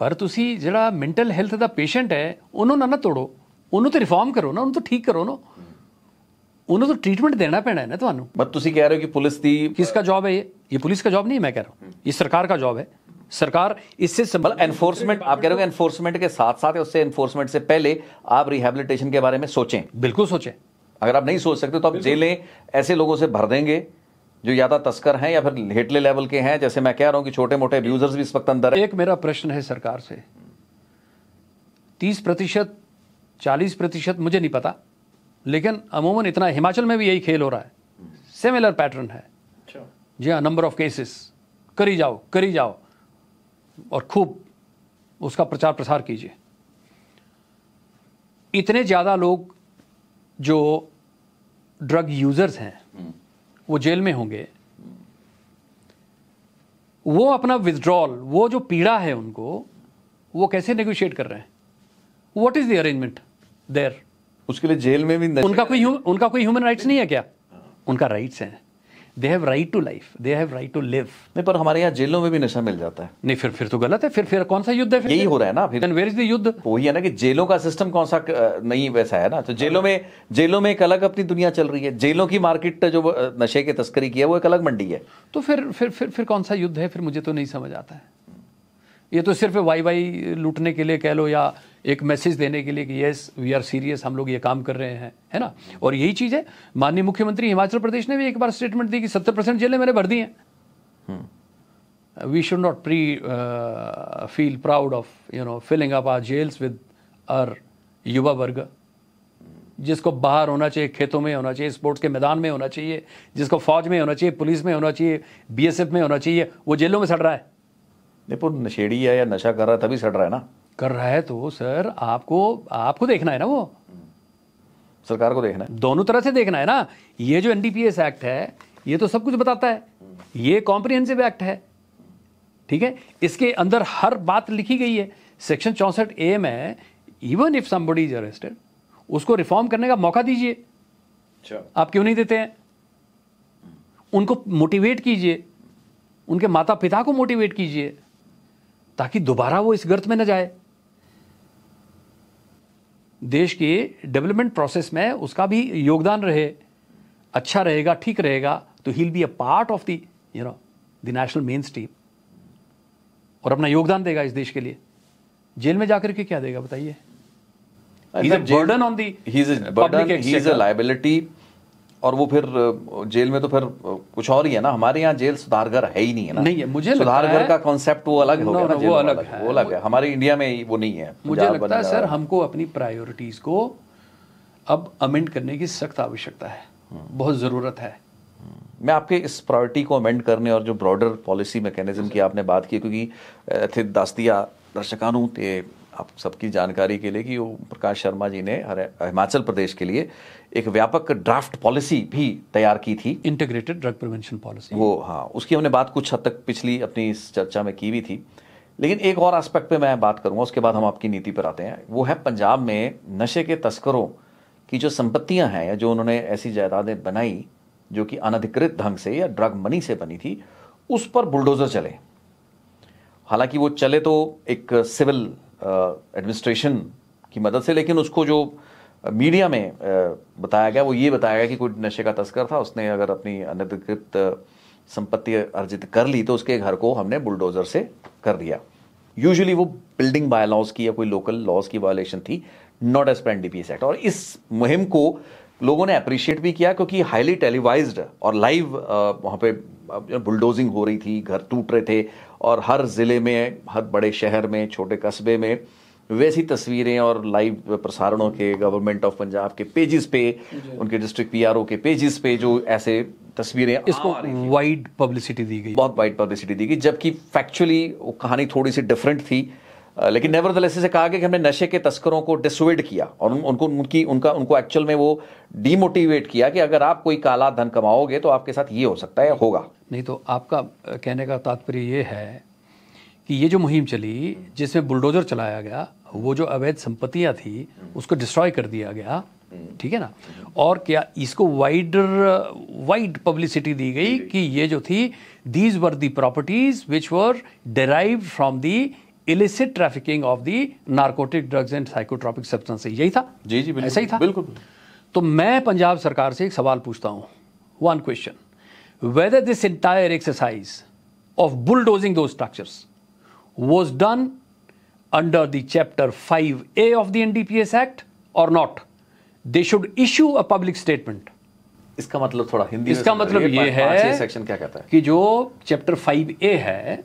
ਪਰ ਤੁਸੀਂ ਜਿਹੜਾ ਮੈਂਟਲ ਹੈਲਥ ਦਾ ਪੇਸ਼ੈਂਟ ਹੈ ਉਹਨੂੰ ਨਾ ਤੋੜੋ, ਉਹਨੂੰ ਤਾਂ ਰਿਫਾਰਮ ਕਰੋ ਨਾ, ਉਹਨੂੰ ਤਾਂ ਠੀਕ ਕਰੋ ਨਾ, ਉਹਨੂੰ ਤਾਂ ਟ੍ਰੀਟमेंट देना ਪੈਣਾ है ना ਤੁਹਾਨੂੰ। बट ਤੁਸੀਂ कह रहे हो कि पुलिस दी किसका जॉब है ये पुलिस का जॉब नहीं है, मैं कह रहा हूँ ये सरकार का जॉब है। सरकार इससे मतलब एनफोर्समेंट, आप कह रहे हो एनफोर्समेंट के साथ साथ उससे एनफोर्समेंट से पहले आप रिहैबिलिटेशन के बारे में सोचें। बिल्कुल सोचें। अगर आप नहीं सोच सकते तो आप जेलें ऐसे लोगों से भर देंगे जो या तो तस्कर हैं या फिर हेटले लेवल के हैं, जैसे मैं कह रहा हूं कि छोटे मोटे अब्यूजर्स भी इस वक्त अंदर है। एक मेरा प्रश्न है सरकार से, 30% 40% मुझे नहीं पता, लेकिन अमूमन इतना, हिमाचल में भी यही खेल हो रहा है, सिमिलर पैटर्न है जी हाँ, नंबर ऑफ केसेस करी जाओ और खूब उसका प्रचार प्रसार कीजिए। इतने ज़्यादा लोग जो ड्रग यूजर्स हैं वो जेल में होंगे, वो अपना विथड्रॉल, वो जो पीड़ा है उनको, वो कैसे नेगोशिएट कर रहे हैं? What is the arrangement there? उसके लिए जेल में भी उनका कोई ह्यूमन राइट्स नहीं है क्या? उनका राइट्स हैं, they have right to life, they have right to live. नहीं, पर हमारे यहाँ जेलों में भी नशा मिल जाता है। नहीं, फिर तो गलत है, फिर कौन सा युद्ध है? यही हो रहा है ना फिर। वेयर इज द युद्ध? वही है ना कि जेलों का सिस्टम कौन सा नहीं वैसा है ना, तो जेलों में एक अलग अपनी दुनिया चल रही है। जेलों की मार्केट जो नशे की तस्करी की है वो एक अलग मंडी है। तो फिर कौन सा युद्ध है? फिर मुझे तो नहीं समझ आता है। ये तो सिर्फ वाई लूटने के लिए कह लो, या एक मैसेज देने के लिए कि यस वी आर सीरियस, हम लोग ये काम कर रहे हैं, है ना। और यही चीज़ है, माननीय मुख्यमंत्री हिमाचल प्रदेश ने भी एक बार स्टेटमेंट दी कि 70% जेलें मैंने भर दी हैं। We should not feel proud of filling up our jails with our युवा वर्ग, जिसको बाहर होना चाहिए, खेतों में होना चाहिए, स्पोर्ट्स के मैदान में होना चाहिए, जिसको फौज में होना चाहिए, पुलिस में होना चाहिए, BSF में होना चाहिए, वो जेलों में सड़ रहा है। नहीं, पर नशेड़ी है या नशा कर रहा है तभी सड़ रहा है ना। कर रहा है तो सर आपको देखना है ना, वो सरकार को देखना है, दोनों तरह से देखना है ना। ये जो NDPS एक्ट है ये तो सब कुछ बताता है, ये कॉम्प्रिहेंसिव एक्ट है, ठीक है। इसके अंदर हर बात लिखी गई है। सेक्शन 64A में even if somebody is arrested, उसको रिफॉर्म करने का मौका दीजिए। आप क्यों नहीं देते हैं? उनको मोटिवेट कीजिए, उनके माता पिता को मोटिवेट कीजिए, ताकि दोबारा वो इस गर्त में न जाए। देश के डेवलपमेंट प्रोसेस में उसका भी योगदान रहे, अच्छा रहेगा, ठीक रहेगा, तो he will be a part of the national main stream और अपना योगदान देगा इस देश के लिए। जेल में जाकर के क्या देगा बताइए? Burden on the, he is a liability. और वो फिर जेल में तो फिर कुछ और ही है ना। हमारे यहाँ जेल सुधारघर है ही नहीं है ना। नहीं है, मुझे सुधारघर का कॉन्सेप्ट वो अलग हो गया ना, वो अलग है, वो अलग है। हमारे इंडिया में वो नहीं है। मुझे लगता है सर हमको अपनी प्रायोरिटीज को अब अमेंड करने की सख्त आवश्यकता है, बहुत जरूरत है। मैं आपके इस प्रायोरिटी को अमेंड करने और जो ब्रॉडर पॉलिसी मैकेनिज्म की आपने बात की, क्योंकि थे दस दिया दर्शकानों ते आप सबकी जानकारी के लिए कि वो प्रकाश शर्मा जी ने हिमाचल प्रदेश के लिए एक व्यापक ड्राफ्ट पॉलिसी भी तैयार की थी, इंटीग्रेटेड ड्रग प्रिवेंशन पॉलिसी। वो हाँ, उसकी हमने बात कुछ हद तक पिछली अपनी इस चर्चा में की भी थी। लेकिन एक और एस्पेक्ट पे मैं बात करूंगा, उसके बाद हम आपकी नीति पर आते हैं। वो है पंजाब में नशे के तस्करों की जो संपत्तियां हैं या जो उन्होंने ऐसी जायदादें बनाई जो कि अनधिकृत ढंग से या ड्रग मनी से बनी थी, उस पर बुलडोजर चले। हालांकि वो चले तो एक सिविल एडमिनिस्ट्रेशन की मदद से, लेकिन उसको जो मीडिया में बताया गया वो ये बताया गया कि कोई नशे का तस्कर था, उसने अगर अपनी अनधिकृत संपत्ति अर्जित कर ली तो उसके घर को हमने बुलडोजर से कर दिया। यूजुअली वो बिल्डिंग बाय लॉज की या कोई लोकल लॉज की वायलेशन थी, not as per NDPS act. और इस मुहिम को लोगों ने अप्रिशिएट भी किया क्योंकि हाईली टेलीवाइज्ड और लाइव वहाँ पे बुलडोजिंग हो रही थी, घर टूट रहे थे, और हर जिले में, हर बड़े शहर में, छोटे कस्बे में वैसी तस्वीरें और लाइव प्रसारणों के गवर्नमेंट ऑफ पंजाब के पेजेस पे, उनके डिस्ट्रिक्ट PRO के पेजेस पे जो ऐसे तस्वीरें, इसको वाइड पब्लिसिटी दी गई, बहुत वाइड पब्लिसिटी दी गई। जबकि फैक्चुअली वो कहानी थोड़ी सी डिफरेंट थी। लेकिन नेवरदलेस से कहा गया कि हमने नशे के तस्करों को डिसुएड किया और उनको एक्चुअल में वो डीमोटिवेट किया कि अगर आप कोई काला धन कमाओगे तो आपके साथ ये हो सकता है, होगा नहीं। तो आपका कहने का तात्पर्य ये है कि ये जो मुहिम चली जिसमें बुलडोजर चलाया गया, वो जो अवैध संपत्तियां थी उसको डिस्ट्रॉय कर दिया गया, ठीक है ना, और क्या इसको वाइड पब्लिसिटी दी गई कि ये जो थी these were the properties which were derived from the illicit trafficking of the narcotic drugs and psychotropic substances, यही था? जी जी बिल्कुल, ऐसा ही था बिल्कुल। तो मैं पंजाब सरकार से एक सवाल पूछता हूं, one question, whether this entire exercise of bulldozing those structures was done under the chapter 5A of the NDPS Act or not. They should issue a public statement. इसका मतलब थोड़ा हिंदी में इसका मतलब ये है सेक्शन क्या कहता है कि जो चैप्टर 5A है,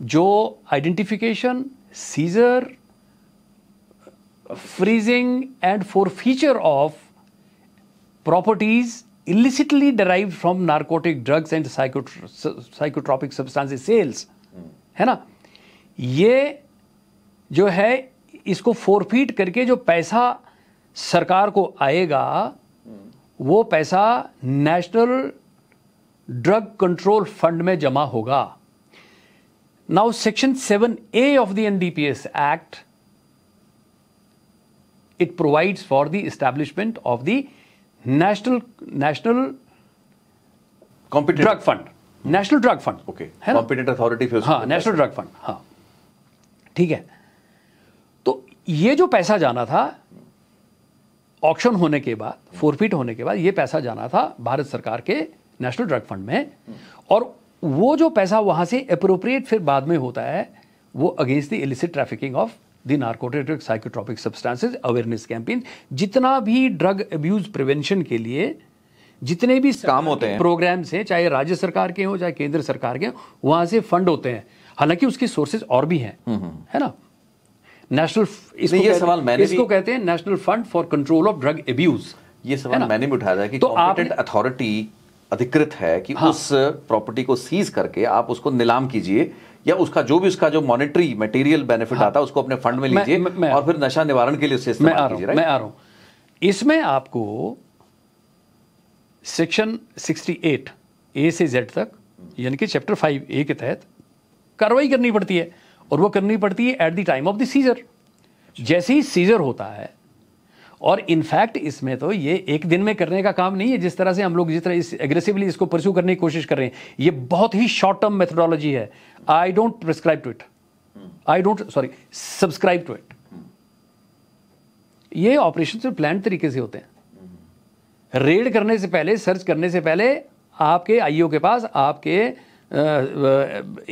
जो identification, seizure, freezing and forfeiture of properties illicitly derived from narcotic drugs and psychotropic substances sales, है ना, ये जो है इसको फोरफीट करके जो पैसा सरकार को आएगा वो पैसा नेशनल ड्रग कंट्रोल फंड में जमा होगा। Now section 7A of the NDPS act, it provides for the establishment of the national drug fund, national drug fund, okay, है ना, कॉम्पिटेंट अथॉरिटी फिर हाँ, नेशनल ड्रग फंड, हाँ, ठीक है। तो ये जो पैसा जाना था ऑक्शन होने के बाद, फोरफीट होने के बाद, ये पैसा जाना था भारत सरकार के नेशनल ड्रग फंड में, और वो जो पैसा वहां से अप्रोप्रिएट फिर बाद में होता है वो against the illicit trafficking of the narcotic psychotropic substances awareness campaign, जितना भी ड्रग अब्यूज प्रिवेंशन के लिए जितने भी काम होते हैं, प्रोग्राम्स हैं, चाहे राज्य सरकार के हो चाहे केंद्र सरकार के हो, वहां से फंड होते हैं। हालांकि उसकी सोर्सेज और भी हैं, है ना, नेशनल, इसको कहते हैं national fund for control of drug abuse. ये सवाल मैंने भी उठाया था कि तो कॉम्पिटेंट अथॉरिटी अधिकृत है कि हाँ, उस प्रॉपर्टी को सीज करके आप उसको नीलाम कीजिए या उसका जो मॉनेटरी मटेरियल बेनिफिट आता है उसको अपने फंड में लीजिए और फिर नशा निवारण के लिए उसे इस्तेमाल कीजिए। मैं आ रहा हूं इसमें, आपको सेक्शन 68 A से Z तक, यानी कि चैप्टर 5A के तहत कार्रवाई करनी पड़ती है, और वो करनी पड़ती है at the time of the seizure. जैसे ही सीजर होता है, और इनफैक्ट इसमें तो ये एक दिन में करने का काम नहीं है, जिस तरह से हम लोग जिस तरह एग्रेसिवली इसको परस्यू करने की कोशिश कर रहे हैं, ये बहुत ही शॉर्ट टर्म मेथोडोलॉजी है। I don't prescribe to it, subscribe to it. ये ऑपरेशन सिर्फ प्लान तरीके से होते हैं। रेड करने से पहले, सर्च करने से पहले आपके आईओ के पास, आपके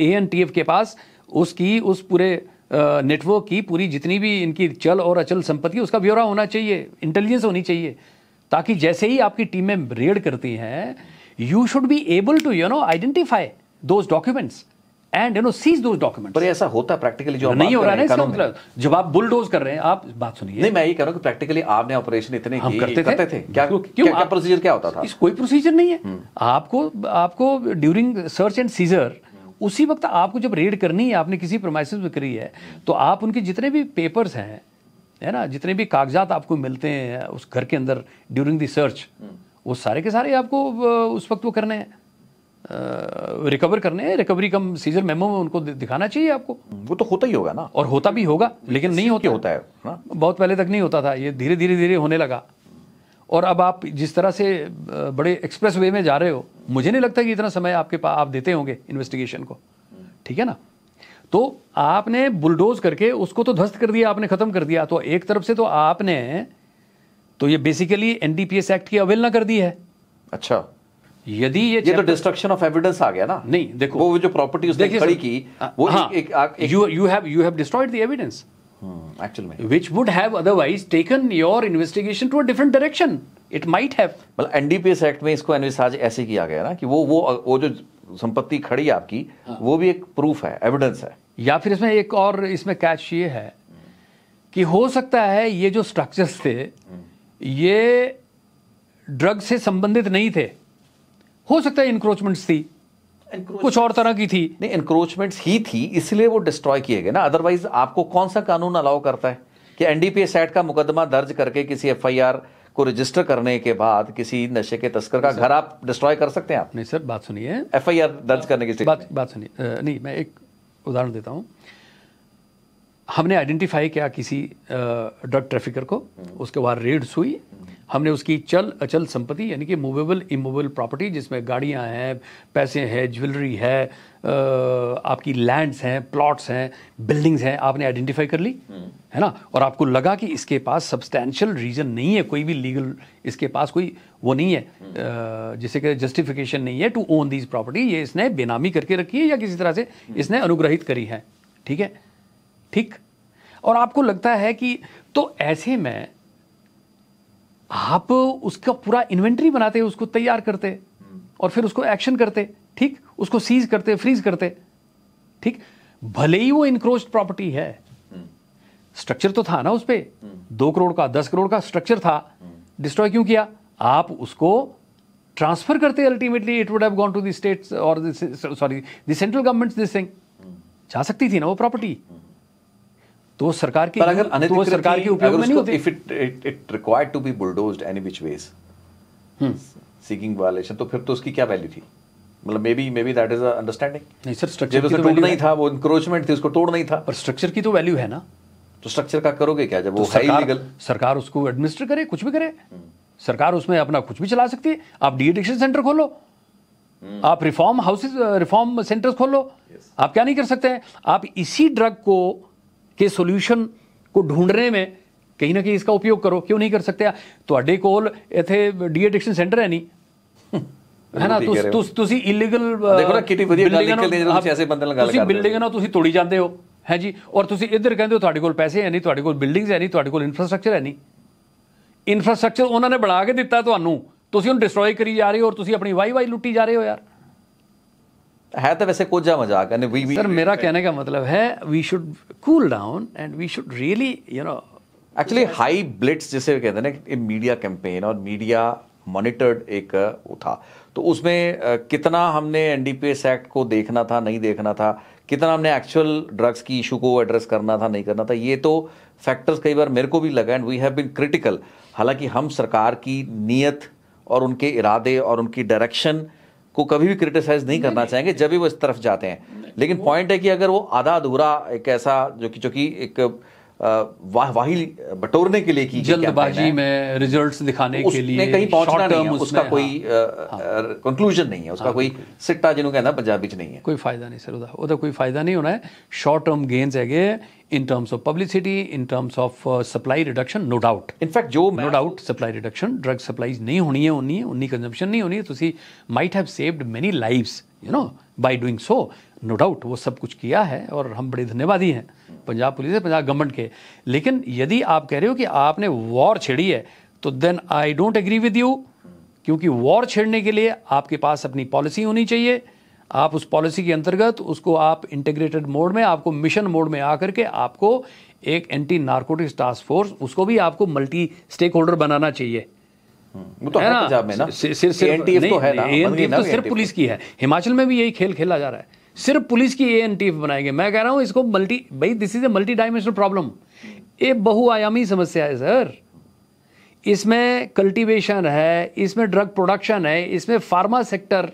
ANTF के पास उस पूरे नेटवर्क की पूरी जितनी भी इनकी चल और अचल संपत्ति, उसका ब्यौरा होना चाहिए, इंटेलिजेंस होनी चाहिए, ताकि जैसे ही आपकी टीमें रेड करती हैं, you should be able to identify those documents and seize those documents. पर ऐसा होता है प्रैक्टिकली जो नहीं हो रहा है ना, इसका मतलब जब आप बुलडोज कर रहे हैं, आप बात सुनिए। नहीं, मैं ये कह रहा हूं कि प्रैक्टिकली आपने ऑपरेशन इतने हम करते थे क्या, क्यों क्या प्रोसीजर क्या होता था? कोई प्रोसीजर नहीं है। आपको ड्यूरिंग सर्च एंड सीजर, उसी वक्त आपको जब रेड करनी है, आपने किसी प्रीमाइसेस में करी है, तो आप उनके जितने भी पेपर्स हैं, है ना, जितने भी कागजात आपको मिलते हैं उस घर के अंदर ड्यूरिंग द सर्च, वो सारे के सारे आपको उस वक्त वो करने हैं, रिकवर करने हैं। रिकवरी कम सीजर मेमो में उनको दिखाना चाहिए आपको। वो तो होता ही होगा ना, और होता भी होगा, लेकिन नहीं होता है ना? बहुत पहले तक नहीं होता था, ये धीरे धीरे होने लगा। और अब आप जिस तरह से बड़े एक्सप्रेस वे में जा रहे हो, मुझे नहीं लगता कि इतना समय आपके पास आप देते होंगे इन्वेस्टिगेशन को, ठीक है ना। तो आपने बुलडोज करके उसको तो ध्वस्त कर दिया, आपने खत्म कर दिया। तो एक तरफ से तो आपने तो ये बेसिकली NDPS एक्ट की अवहेलना कर दी है। अच्छा, यदि ये तो डिस्ट्रक्शन ऑफ एविडेंस आ गया ना। नहीं, देखो वो जो प्रॉपर्टी उसने खड़ी की, वो you have destroyed the evidence actual में, which would have otherwise taken your investigation to a different direction. It might have. मतलब NDPS एक्ट में इसको एनविसाज ऐसे किया गया ना कि वो जो संपत्ति खड़ी है आपकी, वो भी एक प्रूफ है, एविडेंस है। या फिर इसमें एक और इसमें कैच ये है कि हो सकता है ये जो स्ट्रक्चर्स थे ये ड्रग से संबंधित नहीं थे, हो सकता है इंक्रोचमेंट्स थी, कुछ और तरह की थी। नहीं, एनक्रोचमेंट्स ही थी, इसलिए वो डिस्ट्रॉय किए गए ना। अदरवाइज आपको कौन सा कानून अलाउ करता है कि एनडीपीएस एक्ट का मुकदमा दर्ज करके किसी एफआईआर को रजिस्टर करने के बाद किसी नशे के तस्कर का घर आप डिस्ट्रॉय कर सकते हैं? आप नहीं सर, बात सुनिए, एफआईआर दर्ज करने की बात सुनिए। नहीं, मैं एक उदाहरण देता हूँ। हमने आइडेंटिफाई किया किसी ड्रग ट्रैफिकर को, उसके बाद रेड्स हुई, हमने उसकी चल अचल संपत्ति यानी कि मूवेबल इमूवेबल प्रॉपर्टी जिसमें गाड़ियां हैं, पैसे हैं, ज्वेलरी है, आपकी लैंड्स हैं, प्लॉट्स हैं, बिल्डिंग्स हैं, आपने आइडेंटिफाई कर ली, है ना, और आपको लगा कि इसके पास सब्सटैंशियल रीजन नहीं है, कोई भी लीगल इसके पास कोई वो नहीं है, जिसे कि जस्टिफिकेशन नहीं है टू ओन दीज प्रॉपर्टी, ये इसने बेनामी करके रखी है या किसी तरह से इसने अनुग्रहित करी है, ठीक है, ठीक। और आपको लगता है कि तो ऐसे में आप उसका पूरा इन्वेंट्री बनाते, उसको तैयार करते और फिर उसको एक्शन करते, ठीक, उसको सीज करते, फ्रीज करते, ठीक, भले ही वो इनक्रोच्ड प्रॉपर्टी है, स्ट्रक्चर तो था ना उस पे, 2 करोड़ का 10 करोड़ का स्ट्रक्चर था, डिस्ट्रॉय क्यों किया? आप उसको ट्रांसफर करते, ultimately it would have gone to the states और sorry the central government, this thing जा सकती थी ना वो प्रॉपर्टी, तो सरकार की, अगर तो सरकार के उपयोग में नहीं होती। If it required to be bulldozed any which ways seeking violation, तो फिर तो उसकी क्या वैल्यू थी? मतलब maybe that is a understanding. नहीं सर, स्ट्रक्चर तो तोड़ना ही था, वो इंक्रोचमेंट थी, उसको तोड़ना ही था। पर स्ट्रक्चर की तो वैल्यू है ना, तो स्ट्रक्चर का करोगे क्या जब वो तो है इलीगल? सरकार उसको एडमिनिस्टर करे, कुछ भी करे, सरकार उसमें अपना कुछ भी चला सकती है। आप डी एडिक्शन सेंटर खोलो, आप रिफॉर्म हाउसेस, रिफॉर्म सेंटर्स खोलो, आप क्या नहीं कर सकते हैं? आप इसी ड्रग को के सॉल्यूशन को ढूंढने में कहीं ना कहीं इसका उपयोग करो, क्यों नहीं कर सकते? ਤੁਹਾਡੇ ਕੋਲ ਇੱਥੇ ਡੀ ਐਡਿਕਸ਼ਨ ਸੈਂਟਰ ਹੈ ਨਹੀਂ, ਹੈ ਨਾ, ਤੁਸੀਂ ਇਲੀਗਲ ਦੇਖੋ ਨਾ ਕਿੰਨੀ ਵਧੀਆ ਗੱਲ ਨਿਕਲਦੀ ਜਦੋਂ ਤੁਸੀਂ ਐਸੇ ਬੰਦੇ ਨਾਲ ਗੱਲ ਕਰਦੇ ਹੋ, ਤੁਸੀਂ ਬਿਲਡਿੰਗ ਨਾਲ ਤੁਸੀਂ ਤੋੜੀ ਜਾਂਦੇ ਹੋ, ਹੈ ਜੀ, ਔਰ ਤੁਸੀਂ ਇੱਧਰ ਕਹਿੰਦੇ ਹੋ ਤੁਹਾਡੇ ਕੋਲ ਪੈਸੇ ਹੈ ਨਹੀਂ, ਤੁਹਾਡੇ ਕੋਲ ਬਿਲਡਿੰਗਸ ਹੈ ਨਹੀਂ, ਤੁਹਾਡੇ ਕੋਲ ਇਨਫਰਾਸਟ੍ਰਕਚਰ ਹੈ ਨਹੀਂ। ਇਨਫਰਾਸਟ੍ਰਕਚਰ ਉਹਨਾਂ ਨੇ ਬਣਾ ਕੇ ਦਿੱਤਾ ਤੁਹਾਨੂੰ, ਤੁਸੀਂ ਉਹਨੂੰ ਡਿਸਟਰੋਏ ਕਰੀ ਜਾ ਰਹੇ ਹੋ ਔਰ ਤੁਸੀਂ ਆਪਣੀ ਵਾਈ ਲੁੱਟੀ ਜਾ ਰਹੇ ਹੋ ਯਾਰ। है तो वैसे कोजा मजाक है। सर मेरा कहने का मतलब है we should cool down and we should really actually high blitz जिसे कहते हैं ना, मीडिया कैंपेन और मीडिया मॉनिटर्ड एक वो था, तो उसमें कितना हमने एनडीपीएस एक्ट को देखना था, नहीं देखना था, कितना हमने एक्चुअल ड्रग्स की इशू को एड्रेस करना था, नहीं करना था, ये तो फैक्टर्स कई बार मेरे को भी लगा and we have been critical. हालांकि हम सरकार की नीयत और उनके इरादे और उनकी डायरेक्शन को कभी भी क्रिटिसाइज नहीं करना चाहेंगे जब भी वो इस तरफ जाते हैं, लेकिन पॉइंट है कि अगर वो आधा अधूरा एक ऐसा जो कि एक वाही बटोरने के लिए की जल्दबाजी में रिजल्ट्स दिखाने के लिए कहीं पहुंचना नहीं है, उसका कोई कंक्लूजन नहीं है, उसका कोई सिट्टा जिन्हों कहना पंजाबी च नहीं है, कोई फायदा नहीं सर, ਉਹਦਾ कोई फायदा नहीं होना है। शॉर्ट टर्म गेन्स है in terms of publicity, in terms of supply reduction, no doubt. In fact, जो no doubt supply reduction, drug supplies नहीं होनी है, उन्नी consumption नहीं होनी है, तो सी might have saved many lives, by doing so, no doubt वो सब कुछ किया है और हम बड़े धन्यवादी हैं पंजाब पुलिस है, पंजाब गवर्नमेंट के। लेकिन यदि आप कह रहे हो कि आपने वॉर छेड़ी है, तो then I don't agree with you, क्योंकि वॉर छेड़ने के लिए आपके पास अपनी पॉलिसी होनी चाहिए, आप उस पॉलिसी के अंतर्गत उसको आप इंटीग्रेटेड मोड में, आपको मिशन मोड में आकर के आपको एक एंटी नारकोटिक्स टास्क फोर्स, उसको भी आपको मल्टी स्टेक होल्डर बनाना चाहिए। वो तो है ना पंजाब में ना, एएनटीएफ तो है ना, एएनटीएफ तो सिर्फ पुलिस की है, हिमाचल में भी यही खेल खेला जा रहा है, सिर्फ पुलिस की एएनटीएफ बनाएंगे। मैं कह रहा हूं इसको भाई this is a multi dimensional problem, ये बहुआयामी समस्या है सर। इसमें कल्टीवेशन है, इसमें ड्रग प्रोडक्शन है, इसमें फार्मा सेक्टर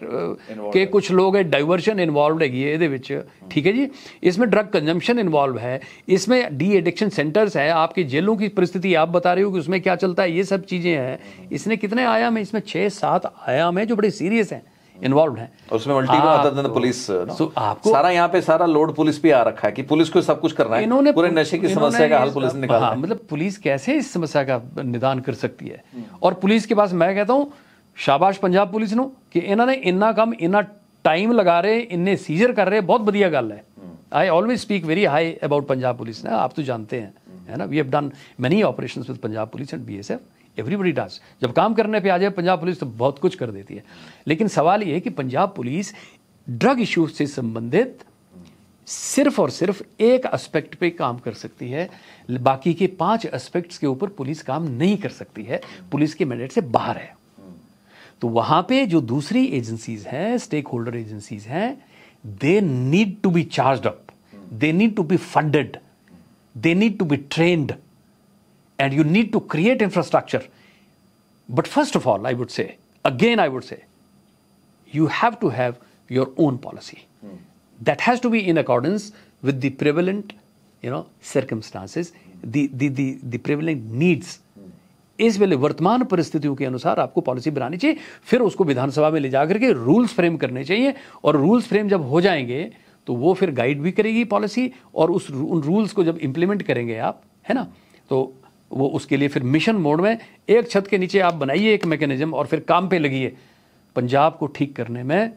के कुछ लोग है, डाइवर्शन इन्वॉल्व है ये विच, ठीक है जी, इसमें ड्रग कंजम्पशन इन्वॉल्व है, इसमें डी एडिक्शन सेंटर्स है, आपकी जेलों की परिस्थिति आप बता रहे हो कि उसमें क्या चलता है, ये सब चीज़ें हैं। इसने कितने आयाम है, इसमें 6-7 आयाम है जो बड़े सीरियस हैं, इन्वॉल्व हैं। उसमें मल्टी पुलिस आपको सारा यहाँ पे सारा लोड पुलिस पे आ रखा है कि पुलिस को सब कुछ करना है, इन्होंने पूरे नशे की समस्या का हल पुलिस ने निकाला है। मतलब पुलिस कैसे इस समस्या का निदान कर सकती है, और पुलिस के पास मैं कहता हूँ शाबाश पंजाब पुलिस नो कि इन्होंने इन्ना कम इन्ना टाइम लगा रहे, इन्ने सीजर कर रहे, बहुत बढ़िया गल है। I always speak very high about Punjab police ना, आप तो जानते हैं, है ना, we have done many operations with Punjab police and BSF, everybody does. जब काम करने पे आ जाए पंजाब पुलिस तो बहुत कुछ कर देती है। लेकिन सवाल ये है कि पंजाब पुलिस ड्रग इश्यूज से संबंधित सिर्फ और सिर्फ एक एस्पेक्ट पे काम कर सकती है, बाकी के 5 एस्पेक्ट्स के ऊपर पुलिस काम नहीं कर सकती है, पुलिस के मैंडेट से बाहर है। तो वहां पे जो दूसरी एजेंसीज हैं, स्टेक होल्डर एजेंसीज हैं, they need to be charged up, they need to be funded, they need to be trained, and you need to create infrastructure. But first of all, I would say, you have to have your own policy. That has to be in accordance with the prevalent, circumstances, the prevalent needs. इस वेले वर्तमान परिस्थितियों के अनुसार आपको पॉलिसी बनानी चाहिए, फिर उसको विधानसभा में ले जाकर के रूल्स फ्रेम करने चाहिए, और रूल्स फ्रेम जब हो जाएंगे तो वो फिर गाइड भी करेगी पॉलिसी, और उन रूल्स को जब इंप्लीमेंट करेंगे आप, है ना, तो वो उसके लिए फिर मिशन मोड में एक छत के नीचे आप बनाइए एक मैकेनिज्म और फिर काम पे लगिए। पंजाब को ठीक करने में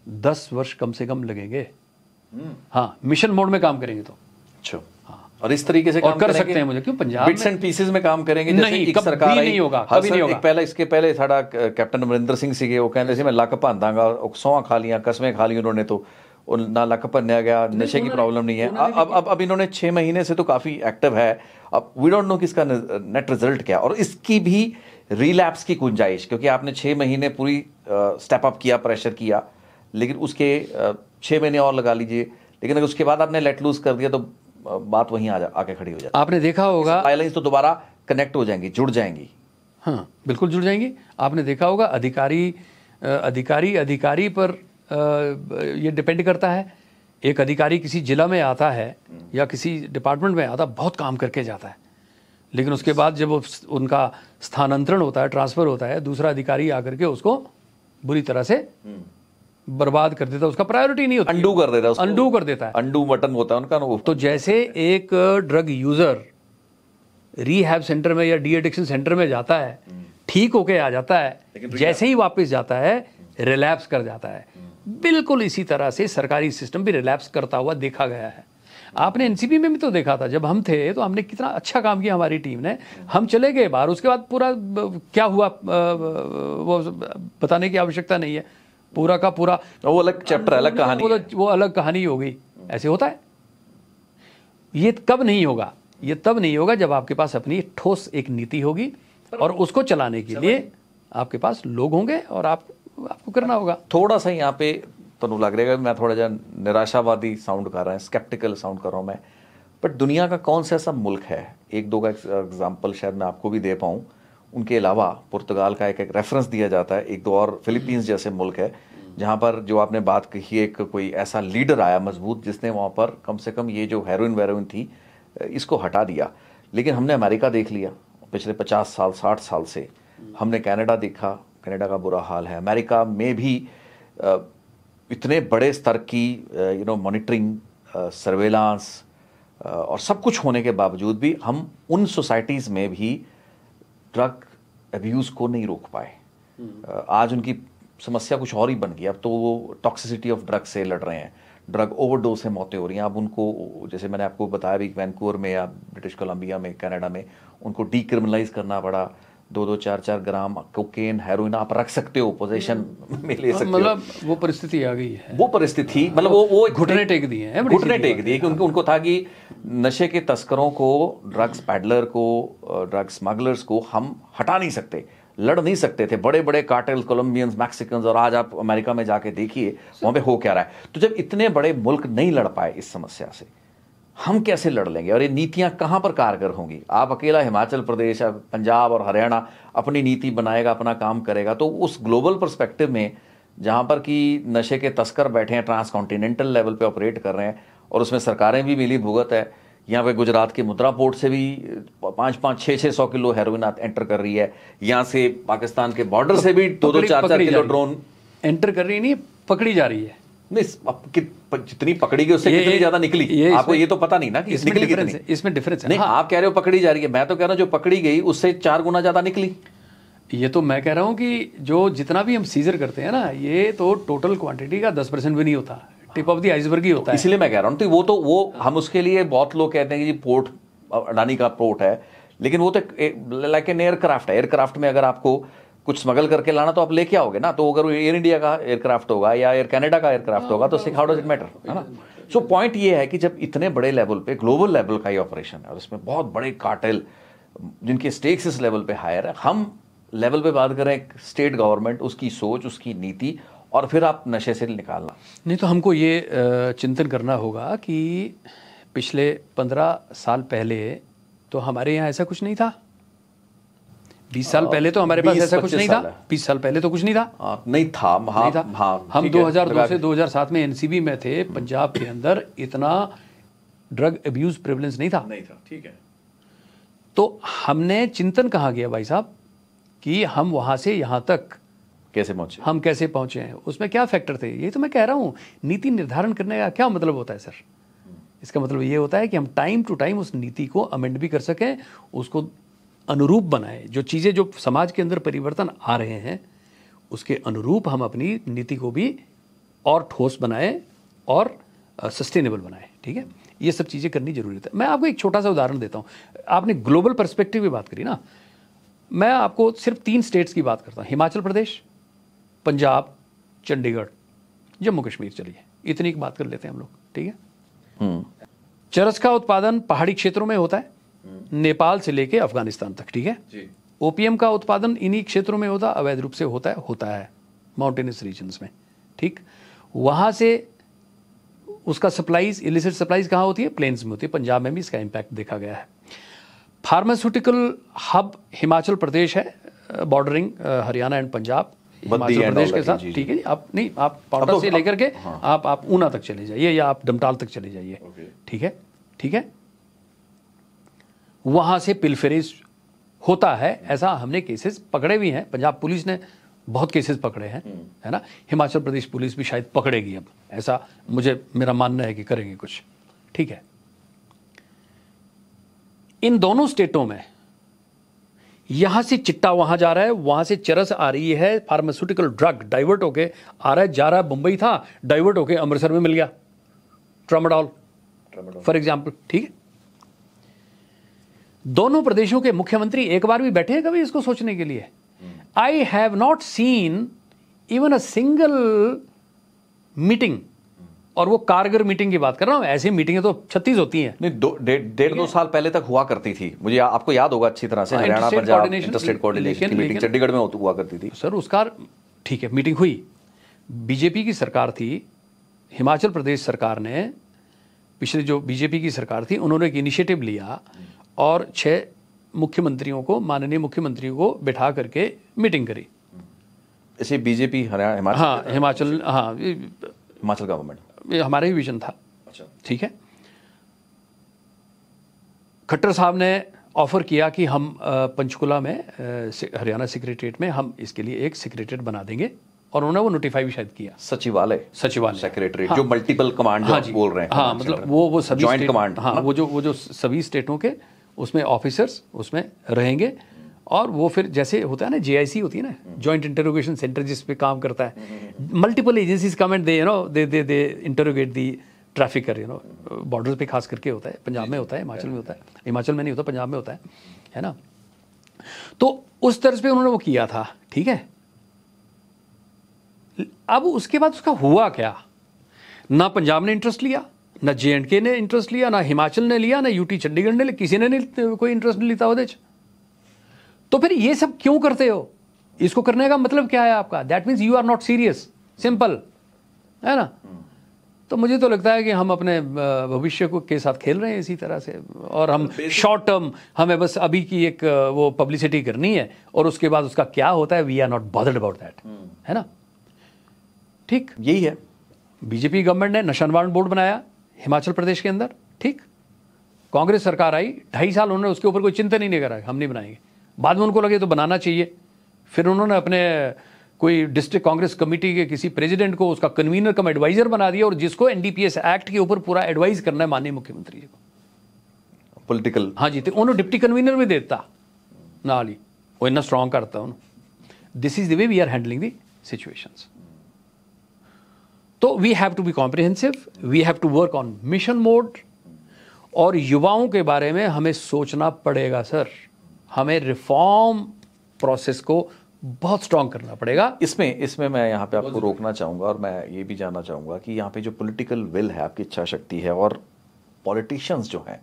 10 वर्ष कम से कम लगेंगे। हाँ, मिशन मोड में काम करेंगे तो। अच्छा, और इस तरीके से काम कर सकते हैं मुझे, क्यों पंजाब बिट्स एंड पीसेस में काम करेंगे, जैसे नहीं, एक सरकार आई, नहीं होगा, कभी नहीं होगा। पहले इसके पहले साडा कैप्टन अमरिंदर सिंह सीगे, वो कहते थे मैं लक भांदांगा, सौं खा लिया, कसमें खा ली उन्होंने, तो ना लक भन्या गया, नशे की प्रॉब्लम नहीं है। अब इन्होंने 6 महीने से तो काफी एक्टिव है। अब वी डोंट नो कि इसका नेट रिजल्ट क्या, और इसकी भी रिलैप्स की गुंजाइश, क्योंकि आपने 6 महीने पूरी स्टेप अप किया, प्रेशर किया, लेकिन उसके 6 महीने और लगा लीजिए, लेकिन अगर उसके बाद आपने लेट लूज कर दिया तो बात वहीं आके खड़ी हो जाती है। आपने देखा होगा आइलैंड्स तो दोबारा कनेक्ट हो जाएंगी, जुड़ जाएंगी। हाँ, बिल्कुल जुड़ जाएंगी। आपने देखा होगा अधिकारी पर ये डिपेंड करता है। एक अधिकारी किसी जिला में आता है या किसी डिपार्टमेंट में आता है, बहुत काम करके जाता है, लेकिन उसके बाद जब उनका स्थानांतरण होता है, ट्रांसफर होता है, दूसरा अधिकारी आकर के उसको बुरी तरह से बर्बाद कर देता है, उसका प्रायोरिटी नहीं होता, अंडू कर देता है, अंडू कर देता है, अंडू बटन होता है उनका। तो जैसे एक ड्रग यूजर रिहैब सेंटर में या डी एडिक्शन सेंटर में जाता है, ठीक होके आ जाता है, जैसे ही वापस जाता है रिलैप्स कर जाता है, बिल्कुल इसी तरह से सरकारी सिस्टम भी रिलैप्स करता हुआ देखा गया है। आपने एनसीपी में भी तो देखा था, जब हम थे तो हमने कितना अच्छा काम किया हमारी टीम ने। हम चले गए बाहर, उसके बाद पूरा क्या हुआ वो बताने की आवश्यकता नहीं है, पूरा का पूरा वो अलग चैप्टर, अलग कहानी, वो अलग कहानी हो गई। ऐसे होता है। ये कब नहीं होगा? ये तब नहीं होगा जब आपके पास अपनी ठोस एक नीति होगी और उसको चलाने के लिए आपके पास लोग होंगे और आपको करना होगा। थोड़ा सा यहाँ पे तो लग रहा है मैं थोड़ा जा निराशावादी साउंड कर रहा है, स्केप्टिकल साउंड कर रहा हूँ मैं, बट दुनिया का कौन सा ऐसा मुल्क है, एक दो का एग्जांपल शायद मैं आपको भी दे पाऊँ, उनके अलावा पुर्तगाल का एक रेफरेंस दिया जाता है, एक दो और फिलीपींस जैसे मुल्क है जहाँ पर जो आपने बात कही, एक कोई ऐसा लीडर आया मजबूत जिसने वहाँ पर कम से कम ये जो हेरोइन वेरोइन थी इसको हटा दिया। लेकिन हमने अमेरिका देख लिया पिछले 50 साल 60 साल से, हमने कनाडा देखा, कनाडा का बुरा हाल है। अमेरिका में भी इतने बड़े स्तर की मॉनिटरिंग, सर्वेलांस और सब कुछ होने के बावजूद भी हम उन सोसाइटीज़ में भी ड्रग अब्यूज़ को नहीं रोक पाए। आज उनकी समस्या कुछ और ही बन गई। अब तो वो टॉक्सिसिटी ऑफ ड्रग से लड़ रहे हैं, ड्रग ओवरडोज से मौतें हो रही हैं। अब उनको, जैसे मैंने आपको बताया भी, वैंकूवर में या ब्रिटिश कोलंबिया में, कनाडा में, उनको डीक्रिमिनलाइज करना पड़ा। 2-2 4-4 ग्राम कोकेन, हेरोइन आप रख सकते हो, पोजीशन में ले सकते हो। मतलब वो परिस्थिति आ गई है, वो परिस्थिति, मतलब वो घुटने टेक दिए हैं, घुटने टेक दिए कि उनको था कि नशे के तस्करों को, ड्रग्स पैडलर को, ड्रग स्मगलर्स को हम हटा नहीं सकते, लड़ नहीं सकते थे। बड़े बड़े कार्टेल, कोलंबियंस, मैक्सिकन्स, और आज आप अमेरिका में जाके देखिए वहां पे हो क्या रहा है। तो जब इतने बड़े मुल्क नहीं लड़ पाए इस समस्या से, हम कैसे लड़ लेंगे? और ये नीतियां कहां पर कारगर होंगी? आप अकेला हिमाचल प्रदेश, पंजाब और हरियाणा अपनी नीति बनाएगा, अपना काम करेगा, तो उस ग्लोबल पर्सपेक्टिव में जहां पर कि नशे के तस्कर बैठे हैं, ट्रांस कॉन्टिनेंटल लेवल पे ऑपरेट कर रहे हैं, और उसमें सरकारें भी मिली भुगत है। यहाँ पे गुजरात के मुद्रा पोर्ट से भी 5-5, 600 किलो हेरोइन एंटर कर रही है। यहाँ से पाकिस्तान के बॉर्डर से भी 2-2, 4-4 किलो ड्रोन एंटर कर रही नहीं, पकड़ी जा रही है। नहीं, जितनी पकड़ी गई उससे कितनी ज्यादा निकली, आपको ये तो पता नहीं ना कि निकली कितनी। इसमें डिफरेंस है। नहीं, आप कह रहे हो पकड़ी जा रही है, मैं तो कह रहा हूँ जो पकड़ी गई उससे 4 गुना ज्यादा निकली। ये तो मैं कह रहा हूँ कि जो जितना भी हम सीजर करते हैं ना, ये तो टोटल क्वांटिटी का 10% भी नहीं होता, टिप ऑफ द आइसबर्ग ही होता है। इसलिए मैं कह रहा हूँ, तो वो हम उसके लिए, बहुत लोग कहते हैं कि जी पोर्ट अडानी का पोर्ट है, लेकिन वो तो लाइक एन एयरक्राफ्ट है। एयरक्राफ्ट में अगर आपको कुछ स्मगल करके लाना तो आप लेके आओगे ना, तो अगर वो एयर इंडिया का एयरक्राफ्ट होगा या एयर कनाडा का एयरक्राफ्ट होगा तो हाउ डज इट मैटर, है ना। सो पॉइंट ये है कि जब इतने बड़े लेवल पे, ग्लोबल लेवल का ये ऑपरेशन है और इसमें बहुत बड़े कार्टेल जिनके स्टेक्स इस लेवल पे हायर है, हम लेवल पे बात करें, एक स्टेट गवर्नमेंट, उसकी सोच, उसकी नीति, और फिर आप नशे से निकालना। नहीं तो हमको ये चिंतन करना होगा कि पिछले 15 साल पहले तो हमारे यहाँ ऐसा कुछ नहीं था। 20 साल पहले तो हमारे पास ऐसा कुछ नहीं था। 20 साल पहले तो कुछ नहीं था। नहीं था, हाँ, नहीं था। हाँ, हम ठीक है, 2002 से 2007 में एनसीबी में थे। पंजाब के अंदर इतना ड्रग अब्यूज प्रेवलेंस नहीं था। ठीक है। तो हमने चिंतन कहाँ किया भाई साहब कि हम वहां से यहाँ तक हम कैसे पहुंचे हैं, उसमें क्या फैक्टर थे। यही तो मैं कह रहा हूँ, नीति निर्धारण करने का क्या मतलब होता है सर। इसका मतलब ये होता है कि हम टाइम टू टाइम उस नीति को अमेंड भी कर सकें, उसको अनुरूप बनाए। जो चीज़ें जो समाज के अंदर परिवर्तन आ रहे हैं उसके अनुरूप हम अपनी नीति को भी और ठोस बनाए और सस्टेनेबल बनाए। ठीक है, ये सब चीज़ें करनी जरूरी है। मैं आपको एक छोटा सा उदाहरण देता हूँ। आपने ग्लोबल पर्सपेक्टिव की बात करी ना, मैं आपको सिर्फ 3 स्टेट्स की बात करता हूँ, हिमाचल प्रदेश, पंजाब, चंडीगढ़, जम्मू कश्मीर। चलिए इतनी की बात कर लेते हैं हम लोग। ठीक है, चरस का उत्पादन पहाड़ी क्षेत्रों में होता है, नेपाल से लेके अफगानिस्तान तक। ठीक है, ओपीएम का उत्पादन इन्हीं क्षेत्रों में अवैध रूप से होता है माउंटेनस रीजन्स में। ठीक, वहां से उसका सप्लाईज, इलिसिट सप्लाईज कहाँ होती है? प्लेन्स में होती है। पंजाब में भी इसका इम्पैक्ट देखा गया है। फार्मास्यूटिकल हब हिमाचल प्रदेश है, बॉर्डरिंग हरियाणा एंड पंजाब हिमाचल प्रदेश के साथ। ठीक है जी, आप पाउंटा से लेकर के आप ऊना तक चले जाइए या आप डमटाल तक चले जाइए। ठीक है, ठीक है, वहां से पिलफेरेज होता है। ऐसा हमने केसेस पकड़े भी हैं, पंजाब पुलिस ने बहुत केसेस पकड़े हैं, है ना। हिमाचल प्रदेश पुलिस भी शायद पकड़ेगी अब, ऐसा मेरा मानना है कि करेंगे कुछ। ठीक है, इन दोनों स्टेटों में यहां से चिट्टा वहां जा रहा है, वहां से चरस आ रही है, फार्मास्यूटिकल ड्रग डाइवर्ट होके आ रहा है, जा रहा है। मुंबई था, डाइवर्ट होके अमृतसर में मिल गया ट्रामाडोल फॉर एग्जाम्पल। ठीक है, दोनों प्रदेशों के मुख्यमंत्री एक बार भी बैठे हैं कभी इसको सोचने के लिए? I have not seen even a single meeting, और वो कारगर मीटिंग की बात कर रहा हूं। ऐसी मीटिंगें तो 36 होती हैं। नहीं, 1.5-2 साल पहले तक हुआ करती थी। मुझे आपको याद होगा अच्छी तरह से, हरियाणा पंजाब इंटरस्टेट कोऑर्डिनेशन की मीटिंग चंडीगढ़ में हुआ करती थी। सर उसका ठीक है, मीटिंग हुई, बीजेपी की सरकार थी, हिमाचल प्रदेश सरकार ने, पिछले जो बीजेपी की सरकार थी उन्होंने एक इनिशिएटिव लिया और 6 मुख्यमंत्रियों को, माननीय मुख्यमंत्रियों को बिठा करके मीटिंग करी। ऐसे बीजेपी हरियाणा हिमाचल गवर्नमेंट, ये हमारा ही विजन था। अच्छा, ठीक है, खट्टर साहब ने ऑफर किया कि हम पंचकुला में हरियाणा सेक्रेटरीट में हम इसके लिए एक सेक्रेटरीट बना देंगे, और उन्होंने वो नोटिफाई भी शायद किया। सचिवालय सेक्रेटरीट, हाँ, जो मल्टीपल कमांड बोल रहे हैं। हाँ, मतलब वो सभी जॉइंट कमांड, हाँ, वो जो सभी स्टेटों के उसमें ऑफिसर्स उसमें रहेंगे, और वो फिर जैसे होता है ना, जेआईसी होती है ना, जॉइंट इंटरोगेशन सेंटर, जिस पे काम करता है multiple agencies come and they interrogate the trafficker, border पे खास करके होता है। पंजाब में होता है, हिमाचल में होता है, हिमाचल में नहीं होता, पंजाब में होता है ना। तो उस तरह पे उन्होंने वो किया था। ठीक है, अब उसके बाद उसका हुआ क्या? ना पंजाब ने इंटरेस्ट लिया, ना J&K ने इंटरेस्ट लिया, ना हिमाचल ने लिया, ना यूटी चंडीगढ़ ने लिया, किसी ने नहीं, कोई इंटरेस्ट नहीं लेता। तो फिर ये सब क्यों करते हो? इसको करने का मतलब क्या है आपका? That means you are not serious, simple, है ना। तो मुझे तो लगता है कि हम अपने भविष्य को के साथ खेल रहे हैं इसी तरह से, और हम शॉर्ट टर्म, हमें बस अभी की एक वो पब्लिसिटी करनी है, और उसके बाद उसका क्या होता है, we are not bothered about that, है ना। ठीक, यही है। बीजेपी गवर्नमेंट ने नशा निवारण बोर्ड बनाया हिमाचल प्रदेश के अंदर। ठीक, कांग्रेस सरकार आई, 2.5 साल उन्होंने उसके ऊपर कोई चिंतन ही नहीं करा, हम नहीं बनाएंगे। बाद में उनको लगे तो बनाना चाहिए, फिर उन्होंने अपने कोई डिस्ट्रिक्ट कांग्रेस कमेटी के किसी प्रेसिडेंट को उसका कन्वीनर कम एडवाइजर बना दिया, और जिसको एनडीपीएस एक्ट के ऊपर पूरा एडवाइस करना है माननीय मुख्यमंत्री जी को, पॉलिटिकल। हाँ जी, तो उन्होंने डिप्टी कन्वीनर भी देता नाल ही, वो इतना स्ट्रांग करता उन्होंने। This is the way we are handling the situations. तो we have to be comprehensive, we have to work on mission mode, और युवाओं के बारे में हमें सोचना पड़ेगा सर। हमें रिफॉर्म प्रोसेस को बहुत स्ट्रांग करना पड़ेगा। इसमें मैं यहाँ पे आपको रोकना चाहूँगा, और मैं ये भी जानना चाहूँगा कि यहाँ पे जो पॉलिटिकल विल है, आपकी इच्छा शक्ति है, और पॉलिटिशियंस जो हैं,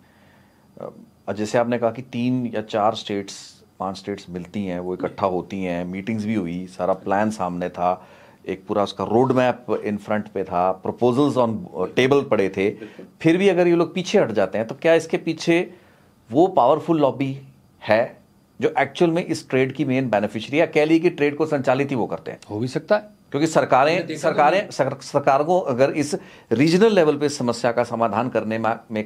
जैसे आपने कहा कि 3 या 4 स्टेट्स 5 स्टेट्स मिलती हैं, वो इकट्ठा होती हैं, मीटिंग्स भी हुई, सारा प्लान सामने था, एक पूरा उसका रोड मैप इन फ्रंट पे था, प्रपोजल्स ऑन टेबल पड़े थे, फिर भी अगर ये लोग पीछे हट जाते हैं तो क्या इसके पीछे वो पावरफुल लॉबी है जो एक्चुअल में इस ट्रेड की मेन बेनिफिशियरी है? कह ली कि ट्रेड को संचालित ही वो करते हैं। हो भी सकता है, क्योंकि सरकार को अगर इस रीजनल लेवल पे समस्या का समाधान करने में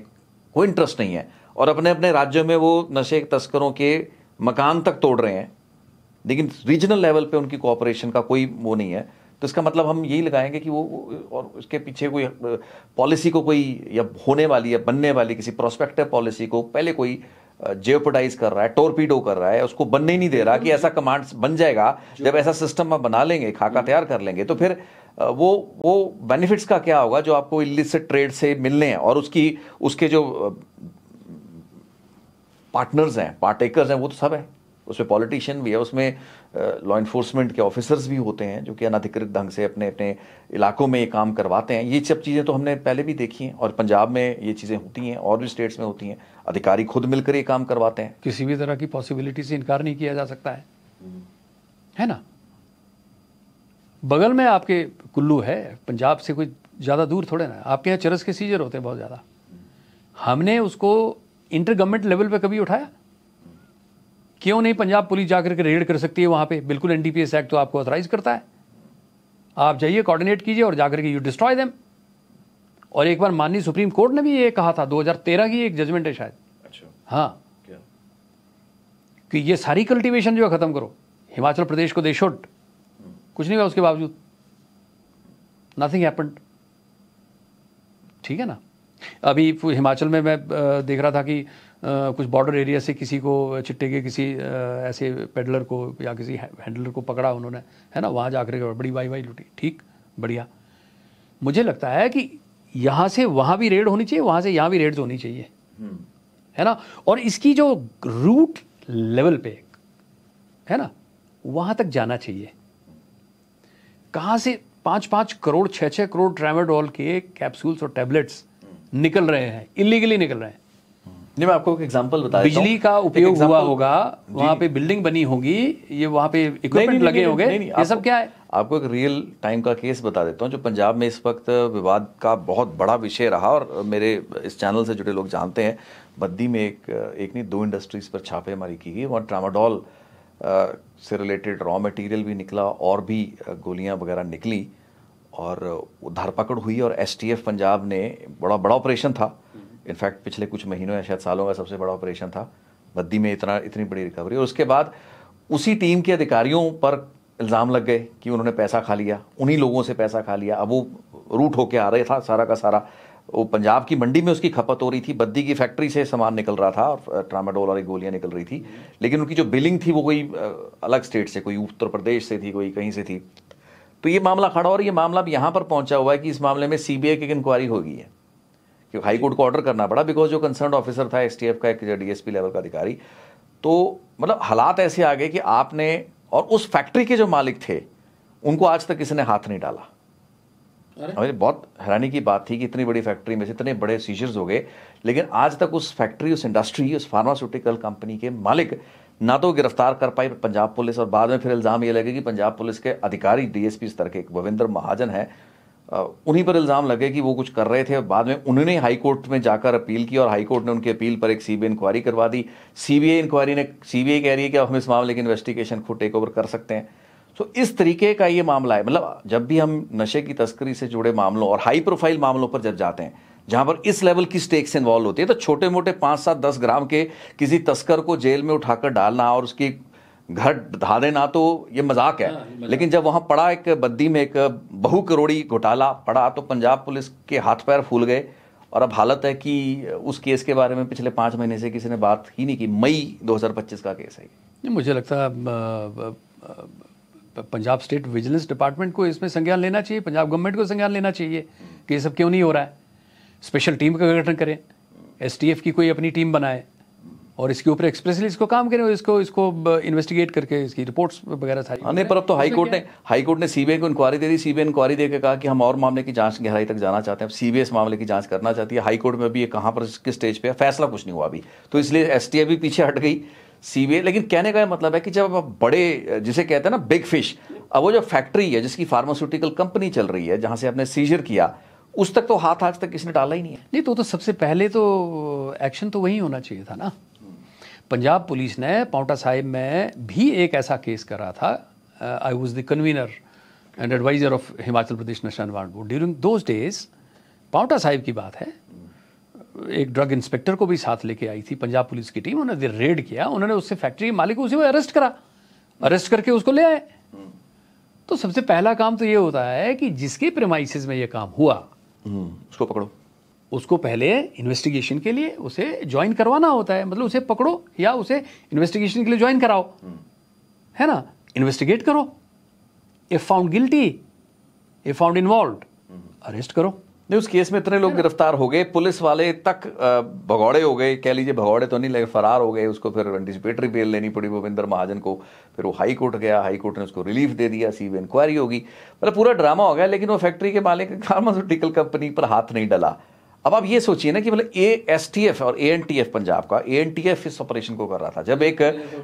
कोई इंटरेस्ट नहीं है और अपने अपने राज्यों में वो नशे तस्करों के मकान तक तोड़ रहे हैं, लेकिन रीजनल लेवल पे उनकी कोऑपरेशन का कोई वो नहीं है, तो इसका मतलब हम यही लगाएंगे कि वो और उसके पीछे कोई पॉलिसी को कोई या होने वाली या बनने वाली किसी प्रोस्पेक्टिव पॉलिसी को पहले कोई जेओपडाइज कर रहा है, टोरपीडो कर रहा है, उसको बनने ही नहीं दे रहा कि ऐसा कमांड बन जाएगा। जब ऐसा सिस्टम आप बना लेंगे, खाका तैयार कर लेंगे, तो फिर वो बेनिफिट्स का क्या होगा जो आपको इलिसिट ट्रेड से मिलने हैं, और उसके जो पार्टनर्स हैं, पार्टेकर्स हैं, वो तो सब है, उसमें पॉलिटिशियन भी है, उसमें लॉ इन्फोर्समेंट के ऑफिसर्स भी होते हैं जो कि अनधिकृत ढंग से अपने अपने इलाकों में ये काम करवाते हैं। ये सब चीज़ें तो हमने पहले भी देखी हैं और पंजाब में ये चीज़ें होती हैं और भी स्टेट्स में होती हैं, अधिकारी खुद मिलकर ये काम करवाते हैं। किसी भी तरह की पॉसिबिलिटी से इनकार नहीं किया जा सकता है ना। बगल में आपके कुल्लू है, पंजाब से कोई ज़्यादा दूर थोड़े ना, आपके यहाँ चरस के सीजर होते हैं बहुत ज़्यादा। हमने उसको इंटर गवर्नमेंट लेवल पे कभी उठाया? क्यों नहीं पंजाब पुलिस जाकर के रेड कर सकती है वहां पे? बिल्कुल, एनडीपीएस एक्ट तो आपको ऑथराइज करता है, आप जाइए, कोऑर्डिनेट कीजिए और जाकर के यू डिस्ट्रॉय देम। और एक बार माननीय सुप्रीम कोर्ट ने भी ये कहा था, 2013 की एक जजमेंट है शायद। अच्छा, हाँ, क्या? कि ये सारी कल्टीवेशन जो है खत्म करो। हिमाचल प्रदेश को दे शुड, कुछ नहीं हुआ उसके बावजूद, नथिंग हैपेंड। ठीक है ना। अभी हिमाचल में मैं देख रहा था कि कुछ बॉर्डर एरिया से किसी को, चिट्टे के किसी ऐसे पेडलर को या किसी हैंडलर को पकड़ा उन्होंने, है ना, वहाँ जाकर के बड़ी वाई लूटी। ठीक, बढ़िया। मुझे लगता है कि यहाँ से वहाँ भी रेड होनी चाहिए, वहाँ से यहाँ भी रेड्स होनी चाहिए, है ना। और इसकी जो रूट लेवल पे है ना, वहाँ तक जाना चाहिए। कहाँ से 5-5 करोड़ 6-6 करोड़ ट्रामाडोल के कैप्सूल्स और टैबलेट्स निकल रहे हैं, इलीगली निकल रहे हैं। नहीं, मैं आपको एक एग्जांपल बता देता हूं। बिजली का उपयोग हुआ होगा, वहां पे बिल्डिंग बनी होगी, ये वहां पे इक्विपमेंट लगे होंगे, ये सब क्या है? आपको एक रियल टाइम का केस बता देता हूं जो पंजाब में इस वक्त विवाद का बहुत बड़ा विषय रहा, और मेरे इस चैनल से जुड़े लोग जानते हैं। बद्दी में एक नहीं 2 इंडस्ट्रीज पर छापेमारी की गई, वहाँ ट्रामाडोल से रिलेटेड रॉ मटेरियल भी निकला और भी गोलियां वगैरह निकली, और धरपकड़ हुई। और एसटीएफ पंजाब ने बड़ा ऑपरेशन था, इनफैक्ट पिछले कुछ महीनों या शायद सालों का सबसे बड़ा ऑपरेशन था बद्दी में, इतनी बड़ी रिकवरी। और उसके बाद उसी टीम के अधिकारियों पर इल्ज़ाम लग गए कि उन्होंने पैसा खा लिया, उन्हीं लोगों से पैसा खा लिया। अब वो रूट होके आ रहा था सारा का सारा, वो पंजाब की मंडी में उसकी खपत हो रही थी, बद्दी की फैक्ट्री से सामान निकल रहा था और ट्रामाडोल वाली गोलियां निकल रही थी, लेकिन उनकी जो बिलिंग थी वो कोई अलग स्टेट से, कोई उत्तर प्रदेश से थी, कोई कहीं से थी। तो ये मामला खड़ा, और ये मामला भी यहाँ पर पहुंचा हुआ है कि इस मामले में सीबीआई की इंक्वायरी हो गई है, कि हाई कोर्ट को ऑर्डर करना पड़ा, बिकॉज जो कंसर्न ऑफिसर था एसटीएफ का, एक डीएसपी लेवल का अधिकारी, तो मतलब हालात ऐसे आ गए कि आपने, और उस फैक्ट्री के जो मालिक थे उनको आज तक किसी ने हाथ नहीं डाला। हमें बहुत हैरानी की बात थी कि इतनी बड़ी फैक्ट्री में से इतने बड़े सीजर्स हो गए, लेकिन आज तक उस फैक्ट्री, उस इंडस्ट्री, उस फार्मास्यूटिकल कंपनी के मालिक ना तो गिरफ्तार कर पाई पंजाब पुलिस, और बाद में फिर इल्ज़ाम ये लगे कि पंजाब पुलिस के अधिकारी, डीएसपी स्तर के भविंदर महाजन है, उन्हीं पर इल्ज़ाम लगे कि वो कुछ कर रहे थे। बाद में उन्होंने हाई कोर्ट में जाकर अपील की, और हाई कोर्ट ने उनकी अपील पर एक सीबीआई इंक्वायरी करवा दी। सीबीआई कह रही है कि अब हम इस मामले की इन्वेस्टिगेशन खुद टेक ओवर कर सकते हैं। तो इस तरीके का ये मामला है। मतलब जब भी हम नशे की तस्करी से जुड़े मामलों और हाई प्रोफाइल मामलों पर जब जाते हैं, जहां पर इस लेवल की स्टेक्स इन्वॉल्व होती है, तो छोटे मोटे 5-7-10 ग्राम के किसी तस्कर को जेल में उठाकर डालना और उसकी घर ढा देना, तो ये मजाक है। लेकिन जब वहां पड़ा, एक बद्दी में एक बहु करोड़ी घोटाला पड़ा, तो पंजाब पुलिस के हाथ पैर फूल गए। और अब हालत है कि उस केस के बारे में पिछले 5 महीने से किसी ने बात ही नहीं की। मई 2025 का केस है। मुझे लगता है पंजाब स्टेट विजिलेंस डिपार्टमेंट को इसमें संज्ञान लेना चाहिए, पंजाब गवर्नमेंट को संज्ञान लेना चाहिए कि ये सब क्यों नहीं हो रहा है। स्पेशल टीम का गठन करें, एसटीएफ की कोई अपनी टीम बनाए और इसके ऊपर एक्सप्रेसली इसको काम करें, इसको इन्वेस्टिगेट करके इसकी रिपोर्ट्स वगैरह सारी। नहीं, पर अब तो हाई कोर्ट ने सीबीआई को इंक्वायरी दे दी। सीबीआई इंक्वायरी देकर कहा कि हम और मामले की जांच गहराई तक जाना चाहते हैं। सीबीआई इस मामले की जांच करना चाहती है। हाई कोर्ट में अभी ये कहाँ पर किस स्टेज पे है, फैसला कुछ नहीं हुआ अभी, तो इसलिए एसटीएफ भी पीछे हट गई। सीबीआई, लेकिन कहने का मतलब है कि जब आप बड़े, जिसे कहते हैं ना बिग फिश, अब वो जो फैक्ट्री है जिसकी फार्मास्यूटिकल कंपनी चल रही है, जहां से आपने सीजर किया, उस तक तो हाथ आज तक किसी ने डाला ही नहीं है। नहीं तो सबसे पहले तो एक्शन तो वही होना चाहिए था ना। पंजाब पुलिस ने पाउंटा साहिब में भी एक ऐसा केस करा था। I was the convener and advisor of Himachal Pradesh national environment board during those days. Paonta Sahib की बात है, एक ड्रग इंस्पेक्टर को भी साथ लेके आई थी पंजाब पुलिस की टीम। उन्होंने रेड किया, उन्होंने उससे फैक्ट्री के मालिक को उसे अरेस्ट करा, अरेस्ट करके उसको ले आए। तो सबसे पहला काम तो ये होता है कि जिसके प्रेमाइसिस में ये काम हुआ उसको पकड़ो, उसको पहले इन्वेस्टिगेशन के लिए उसे ज्वाइन करवाना होता है। मतलब उसे पकड़ो या उसे इन्वेस्टिगेशन के लिए ज्वाइन कराओ, है ना, इन्वेस्टिगेट करो। If found guilty, if found involved, arrest करो। नहीं, उस केस में इतने लोग गिरफ्तार हो गए, पुलिस वाले तक भगौड़े हो गए, कह लीजिए भगौड़े तो नहीं लगे, फरार हो गए। उसको फिर एंटिसिपेटरी बेल लेनी पड़ी भूपेंद्र महाजन को, फिर वो हाई कोर्ट गया, हाई कोर्ट ने उसको रिलीफ दे दिया, सीबीआई इंक्वायरी होगी, मतलब पूरा ड्रामा हो गया। लेकिन वो फैक्ट्री के मालिक फार्मास्यूटिकल कंपनी पर हाथ नहीं डला। अब आप ये सोचिए ना कि मतलब एएसटीएफ और एएनटीएफ, पंजाब का एएनटीएफ इस ऑपरेशन को कर रहा था। जब एक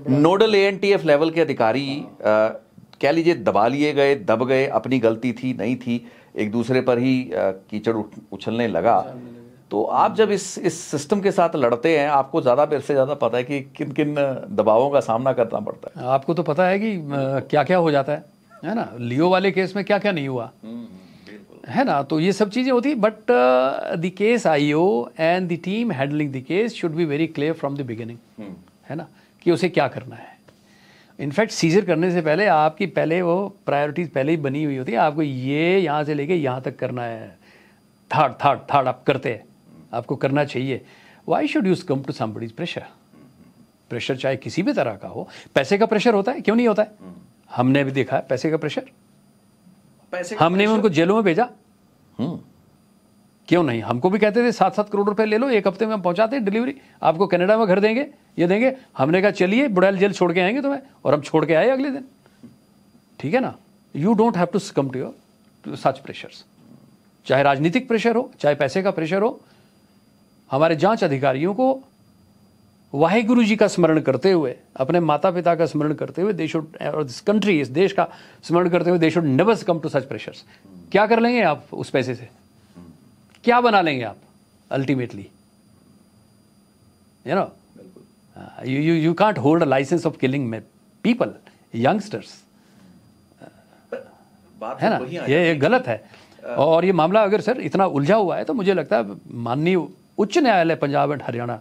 नोडल एएनटीएफ लेवल के अधिकारी कह लीजिए दबा लिए गए, दब गए, अपनी गलती थी नहीं थी, एक दूसरे पर ही कीचड़ उछलने लगा, तो आप जब इस सिस्टम के साथ लड़ते हैं, आपको ज़्यादा मेरे से ज़्यादा पता है कि किन किन दबावों का सामना करना पड़ता है। आपको तो पता है कि क्या क्या हो जाता है ना। लियो वाले केस में क्या क्या नहीं हुआ, है ना। तो ये सब चीज़ें होती, but the case IO and the team handling the case should be very clear from the beginning, है ना, कि उसे क्या करना है। इनफैक्ट सीजर करने से पहले आपकी पहले वो प्रायोरिटीज पहले ही बनी हुई होती है। आपको ये यहाँ से लेके यहाँ तक करना है, थर्ड आप करते हैं, आपको करना चाहिए। Why should use come to somebody's pressure? Pressure चाहे किसी भी तरह का हो, पैसे का प्रेशर होता है, क्यों नहीं होता है? हमने भी देखा है पैसे का प्रेशर, हमने उनको जेलों में भेजा, क्यों नहीं? हमको भी कहते थे 7-7 करोड़ रुपए ले लो, एक हफ्ते में हम पहुंचाते हैं डिलीवरी, आपको कनाडा में घर देंगे, ये देंगे। हमने कहा चलिए बुड़ैल जेल छोड़ के आएंगे तुम्हें, और हम छोड़ के आए अगले दिन। ठीक है ना। You don't have to succumb to your such pressures, चाहे राजनीतिक प्रेशर हो, चाहे पैसे का प्रेशर हो। हमारे जांच अधिकारियों को वाहेगुरु जी का स्मरण करते हुए, अपने माता पिता का स्मरण करते हुए, दे शुड, और दिस कंट्री, इस देश का स्मरण करते हुए, they should never succumb to such pressures. क्या कर लेंगे आप उस पैसे से? क्या बना लेंगे आप ultimately? You know, you can't hold a license of killing people, youngsters, है ना। ये गलत है। और ये मामला अगर सर इतना उलझा हुआ है तो मुझे लगता है माननीय उच्च न्यायालय पंजाब एंड हरियाणा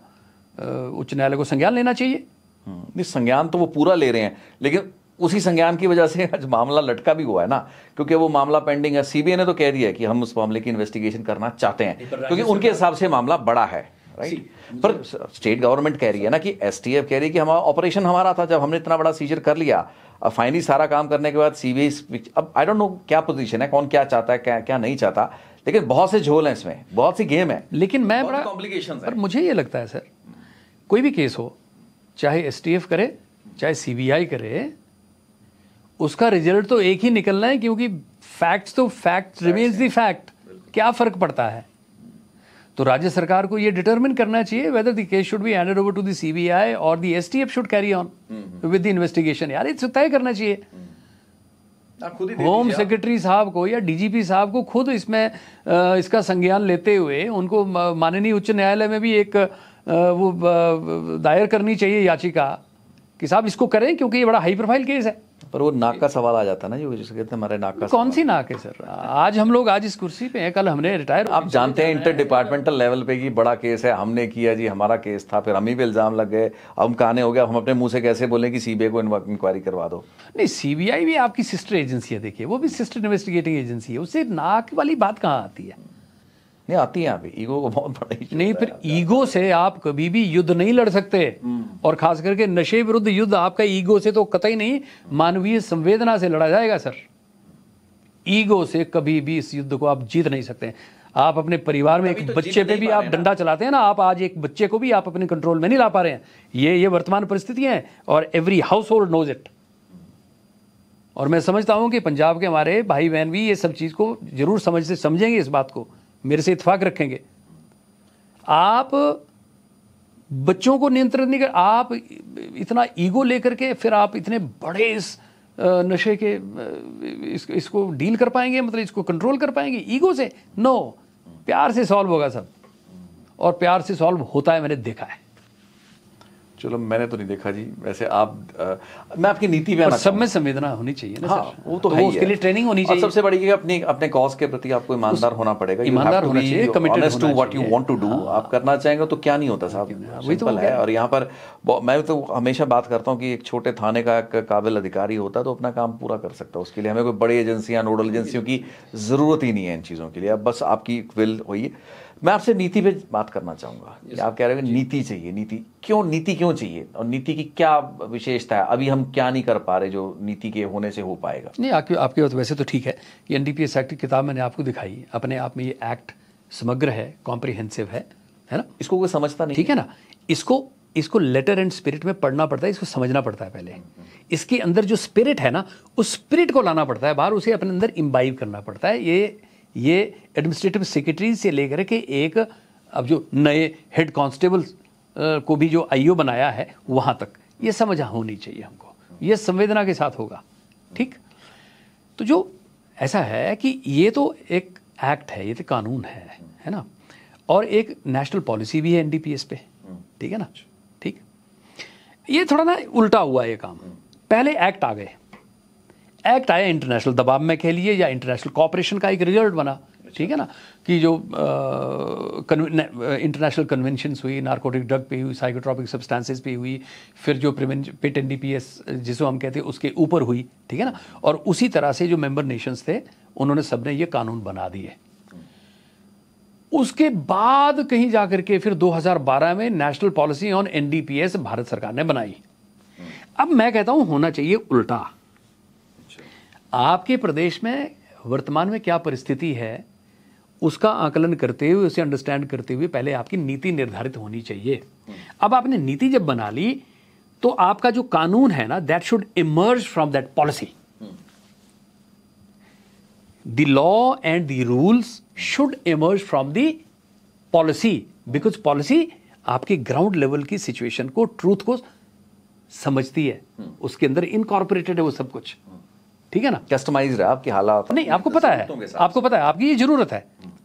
उच्च न्यायालय को संज्ञान लेना चाहिए। नहीं, संज्ञान तो वो पूरा ले रहे हैं, लेकिन उसी संज्ञान की वजह से आज मामला लटका भी हुआ है ना, क्योंकि वो मामला पेंडिंग है। सीबीआई ने तो कह दिया है कि हम उस मामले की इन्वेस्टिगेशन करना चाहते हैं, क्योंकि उनके हिसाब से मामला बड़ा है, राइट। पर स्टेट गवर्नमेंट कह रही है ना कि एसटीएफ कह रही है कि हमारा ऑपरेशन हमारा था, जब हमने इतना बड़ा सीजर कर लिया, अब फाइनली सारा काम करने के बाद सीबीआई, अब आई डोंट नो क्या पोजीशन है, कौन क्या चाहता है, क्या नहीं चाहता, लेकिन बहुत से झोल हैं इसमें, बहुत सी गेम है। लेकिन मैं बड़ा कॉम्प्लिकेशन है। पर मुझे ये लगता है सर, कोई भी केस हो, चाहे एसटीएफ करे चाहे सीबीआई करे, उसका रिजल्ट तो एक ही निकलना है, क्योंकि फैक्ट्स तो फैक्ट रिमेन्स द फैक्ट। क्या फर्क पड़ता है? तो राज्य सरकार को ये डिटरमिन करना चाहिए whether the case should be handed over to the CBI और the STF should carry on with the investigation. यार इसे तय करना चाहिए। होम सेक्रेटरी साहब को या डीजीपी साहब को खुद इसमें इसका संज्ञान लेते हुए उनको माननीय उच्च न्यायालय में भी एक वो दायर करनी चाहिए याचिका कि साहब इसको करें, क्योंकि ये बड़ा हाई प्रोफाइल केस है। पर वो नाक का सवाल आ जाता है ना, जो जिसे कहते हैं हमारे नाक का। कौन सी नाक है सर? आज हम लोग आज इस कुर्सी पे हैं, कल हमने रिटायर। आप जानते हैं इंटर डिपार्टमेंटल लेवल पे कि बड़ा केस है, हमने किया जी, हमारा केस था, फिर हम ही पे इल्जाम लग गए। हम कहने हो गया, हम अपने मुंह से कैसे बोलें कि सीबीआई को इंक्वायरी करवा दो? नहीं, सीबीआई भी आपकी सिस्टर एजेंसी है, देखिए वो भी सिस्टर इन्वेस्टिगेटिंग एजेंसी है, उससे नाक वाली बात कहाँ आती है? नहीं आती है, यहाँ पे ईगो को बहुत बड़ा इशू नहीं, फिर ईगो से आप कभी भी युद्ध नहीं लड़ सकते, और खास करके नशे विरुद्ध युद्ध आपका ईगो से तो कतई नहीं, मानवीय संवेदना से लड़ा जाएगा सर। ईगो से कभी भी इस युद्ध को आप जीत नहीं सकते। आप अपने परिवार में एक बच्चे पे भी आप डंडा चलाते हैं ना, आप आज एक बच्चे को भी आप अपने कंट्रोल में नहीं ला पा रहे हैं। ये वर्तमान परिस्थितियां हैं और every household knows it. और मैं समझता हूं कि पंजाब के हमारे भाई बहन भी ये सब चीज को जरूर समझेंगे, इस बात को मेरे से इत्तेफाक रखेंगे। आप बच्चों को नियंत्रित नहीं कर, आप इतना ईगो लेकर के फिर आप इतने बड़े इस नशे के इसको डील कर पाएंगे, मतलब इसको कंट्रोल कर पाएंगे ईगो से? नो, प्यार से सॉल्व होगा सब, और प्यार से सॉल्व होता है, मैंने देखा है। चलो, मैंने तो नहीं देखा जी। वैसे मैं आपकी नीति में सब में संवेदना होनी चाहिए ना। हाँ, सर, वो तो है ही उसके है। लिए ट्रेनिंग होनी चाहिए। सबसे बड़ी अपने कॉज के प्रति आपको ईमानदार होना पड़ेगा, ईमानदार होना चाहिए, कमिटेड होना टू व्हाट यू चाहिए। Want to do. आप करना चाहेंगे तो क्या नहीं होता साहब, वही तो सिंपल है। और यहाँ पर मैं तो हमेशा बात करता हूँ कि एक छोटे थाने का काबिल अधिकारी होता तो अपना काम पूरा कर सकता है। उसके लिए हमें कोई बड़ी एजेंसियां, नोडल एजेंसियों की जरूरत ही नहीं है इन चीज़ों के लिए। अब बस आपकी विल हुई। मैं आपसे नीति पे बात करना चाहूंगा। आप कह रहे हो नीति चाहिए, नीति क्यों चाहिए, और नीति की क्या विशेषता है? अभी हम क्या नहीं कर पा रहे जो नीति के होने से हो पाएगा? नहीं, आपकी बात वैसे तो ठीक है। ये एनडीपीएस एक्ट की किताब मैंने आपको दिखाई, अपने आप में ये एक्ट समग्र है, कॉम्प्रिहेंसिव है ना। इसको कोई समझता नहीं, ठीक है ना। इसको लेटर एंड स्पिरिट में पढ़ना पड़ता है, इसको समझना पड़ता है पहले। इसके अंदर जो स्पिरिट है ना, उस स्पिरिट को लाना पड़ता है बाहर, उसे अपने अंदर इम्बाइब करना पड़ता है। ये एडमिनिस्ट्रेटिव सेक्रेटरी से लेकर के एक अब जो नए हेड कांस्टेबल को भी जो आईओ बनाया है वहां तक ये समझ होनी चाहिए हमको, ये संवेदना के साथ होगा। ठीक, तो जो ऐसा है कि ये तो एक एक्ट है, ये तो कानून है ना, और एक नेशनल पॉलिसी भी है एनडीपीएस पे। ठीक है ना। ठीक, ये थोड़ा ना उल्टा हुआ ये काम। पहले एक्ट आ गए, एक्ट आया इंटरनेशनल दबाव में कह लिए या इंटरनेशनल कॉपरेशन का एक रिजल्ट बना। ठीक है ना, कि जो इंटरनेशनल कन्वेंशंस हुई, नार्कोटिक ड्रग पे हुई, साइकोट्रॉपिक सब्सटेंसेस पे हुई, फिर जो पिट एनडीपीएस जिसको हम कहते हैं उसके ऊपर हुई। ठीक है ना, और उसी तरह से जो मेंबर नेशंस थे उन्होंने सबने ये कानून बना दिए। उसके बाद कहीं जाकर के फिर 2012 में national policy on NDPS Bharat सरकार ने बनाई। अब मैं कहता हूं होना चाहिए उल्टा। आपके प्रदेश में वर्तमान में क्या परिस्थिति है उसका आकलन करते हुए, उसे अंडरस्टैंड करते हुए पहले आपकी नीति निर्धारित होनी चाहिए। अब आपने नीति जब बना ली तो आपका जो कानून है ना, that should emerge from that policy. The law and the rules should emerge from the policy, because policy आपके ग्राउंड लेवल की सिचुएशन को, ट्रूथ को समझती है, उसके अंदर इनकॉर्पोरेटेड है वो सब कुछ। ठीक है ना, कस्टमाइज्ड है आपकी हालात। नहीं, आपको पता है, आपकी ये जरूरत है,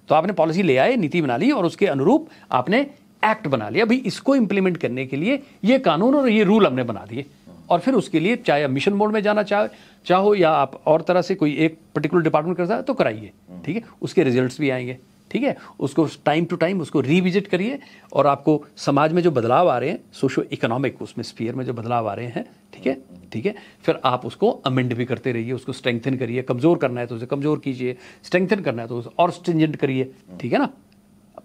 तो आपने पॉलिसी ले आए, नीति बना ली और उसके अनुरूप आपने एक्ट बना लिया। अभी इसको इंप्लीमेंट करने के लिए ये कानून और ये रूल हमने बना दिए, और फिर उसके लिए चाहे आप मिशन मोड में जाना चाहो या आप और तरह से कोई एक पर्टिकुलर डिपार्टमेंट करता है तो कराइए। ठीक है, उसके रिजल्ट्स भी आएंगे। ठीक है, उसको टाइम टू टाइम उसको रिविजिट करिए, और आपको समाज में जो बदलाव आ रहे हैं, सोशो इकोनॉमिक उसमें स्फीयर में जो बदलाव आ रहे हैं, ठीक है, फिर आप उसको अमेंड भी करते रहिए, उसको स्ट्रेंथन करिए। कमजोर करना है तो उसे कमजोर कीजिए, स्ट्रेंथन करना है तो उसे और स्ट्रिंजेंट करिए। ठीक है ना,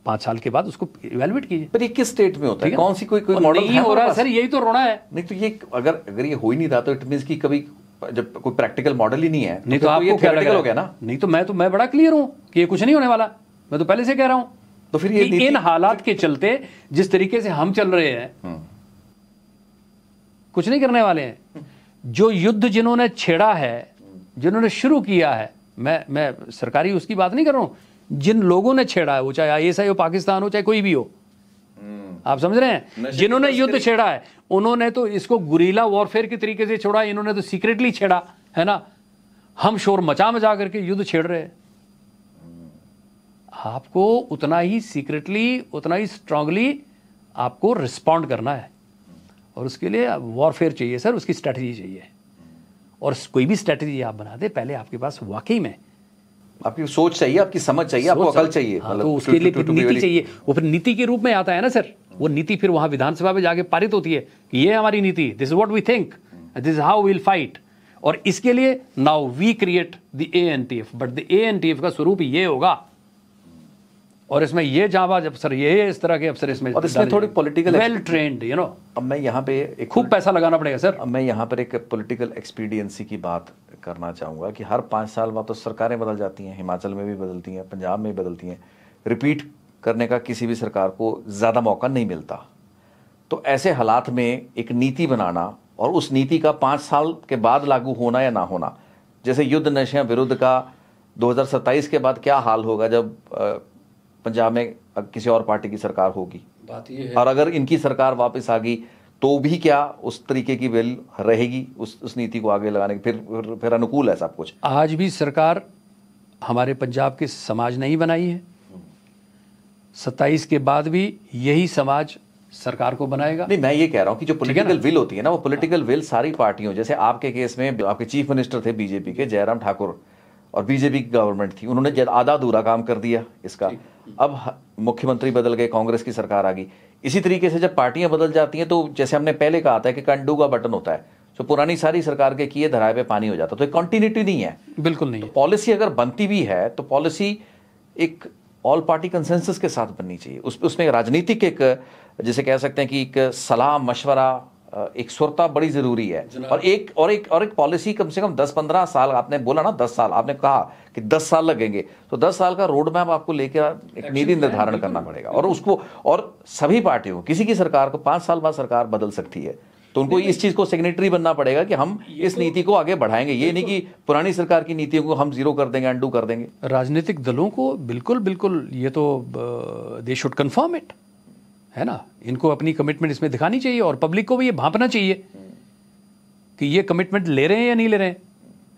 5 साल के बाद उसको इवैल्यूएट कीजिए। पर ये किस स्टेट में होता है? कौन सी कोई मॉडल नहीं हो रहा सर, यही तो रोना है। नहीं तो ये अगर ये हो ही नहीं रहा तो इट मींस कि कभी जब कोई प्रैक्टिकल मॉडल ही नहीं है, नहीं तो आपको क्या लग रहा है? हो गया ना। नहीं तो मैं बड़ा क्लियर हूं कि ये कुछ नहीं होने वाला। मैं तो पहले से कह रहा हूं। तो फिर ये इन हालात के चलते जिस तरीके से हम चल रहे हैं, कुछ नहीं करने वाले हैं। जो युद्ध जिन्होंने छेड़ा है, जिन्होंने शुरू किया है, मैं सरकारी उसकी बात नहीं कर रहा हूं, जिन लोगों ने छेड़ा है, वो चाहे आईएसआई हो, पाकिस्तान हो, चाहे कोई भी हो, आप समझ रहे हैं, जिन्होंने युद्ध छेड़ा है उन्होंने तो इसको गुरीला वॉरफेयर के तरीके से छोड़ा, इन्होंने तो सीक्रेटली छेड़ा है ना। हम शोर मचा करके युद्ध छेड़ रहे हैं। आपको उतना ही सीक्रेटली, उतना ही स्ट्रांगली आपको रिस्पॉन्ड करना है, और उसके लिए वॉरफेयर चाहिए सर, उसकी स्ट्रैटेजी चाहिए। और कोई भी स्ट्रैटेजी आप बना दे, पहले आपके पास वाकई में आपकी सोच चाहिए, आपकी समझ चाहिए, आपको अकल चाहिए। हाँ, तो उसके लिए फिर नीति चाहिए। वो फिर नीति के रूप में आता है ना सर। वो नीति फिर वहां विधानसभा में जाके पारित होती है कि ये हमारी नीति, this is what we think, this is how we will fight. और इसके लिए now we create the ANTF, but the ANTF का स्वरूप ये होगा, और इसमें ये जांबाज अफसर, ये इस तरह के अफसर इसमें, और इसमें थोड़ी political, well trained, you know. अब मैं यहाँ पे खूब पैसा लगाना पड़ेगा सर। अब मैं यहाँ पर एक पॉलिटिकल एक्सपीडियंसी की बात करना चाहूँगा कि हर 5 साल बाद तो सरकारें बदल जाती हैं, हिमाचल में भी बदलती हैं, पंजाब में भी बदलती हैं, रिपीट करने का किसी भी सरकार को ज़्यादा मौका नहीं मिलता। तो ऐसे हालात में एक नीति बनाना और उस नीति का 5 साल के बाद लागू होना या ना होना, जैसे युद्ध नशे विरुद्ध का 2027 के बाद क्या हाल होगा जब पंजाब में किसी और पार्टी की सरकार होगी, बात ये है, और अगर इनकी सरकार वापस आ गई तो भी क्या उस तरीके की विल रहेगी उस नीति को आगे लगाने की? फिर अनुकूल है सब कुछ। आज भी सरकार हमारे पंजाब के समाज नहीं बनाई है, 27 के बाद भी यही समाज सरकार को बनाएगा। नहीं, मैं ये कह रहा हूं कि जो पॉलिटिकल विल होती है ना, वो पॉलिटिकल विल सारी पार्टियों, जैसे आपके केस में आपके चीफ मिनिस्टर थे बीजेपी के जयराम ठाकुर और बीजेपी की गवर्नमेंट थी, उन्होंने आधा अधूरा काम कर दिया इसका। अब मुख्यमंत्री बदल गए, कांग्रेस की सरकार आ गई। इसी तरीके से जब पार्टियां बदल जाती हैं तो जैसे हमने पहले कहा था कि कंडू का बटन होता है, तो पुरानी सारी सरकार के किए धराए पे पानी हो जाता, तो कंटिन्यूटी नहीं है। बिल्कुल नहीं है। पॉलिसी अगर बनती भी है तो पॉलिसी एक ऑल पार्टी कंसेंसस के साथ बननी चाहिए। उसमें राजनीतिक एक, जैसे कह सकते हैं कि एक सलाह मशवरा, एक सुरता बड़ी जरूरी है। और एक पॉलिसी कम से कम 10-15 साल, आपने बोला ना 10 साल, आपने कहा कि 10 साल लगेंगे, तो 10 साल का रोड मैप आपको लेकर एक नीति निर्धारण करना पड़ेगा। और उसको, और सभी पार्टियों, किसी की सरकार को 5 साल बाद सरकार बदल सकती है, तो उनको इस चीज को सिग्नेटरी बनना पड़ेगा कि हम इस नीति को आगे बढ़ाएंगे। ये नहीं कि पुरानी सरकार की नीतियों को हम जीरो कर देंगे, अंडू कर देंगे। राजनीतिक दलों को बिल्कुल ये तो दे शुड कंफर्म इट, है ना। इनको अपनी कमिटमेंट इसमें दिखानी चाहिए और पब्लिक को भी ये भांपना चाहिए कि ये कमिटमेंट ले रहे हैं या नहीं ले रहे हैं,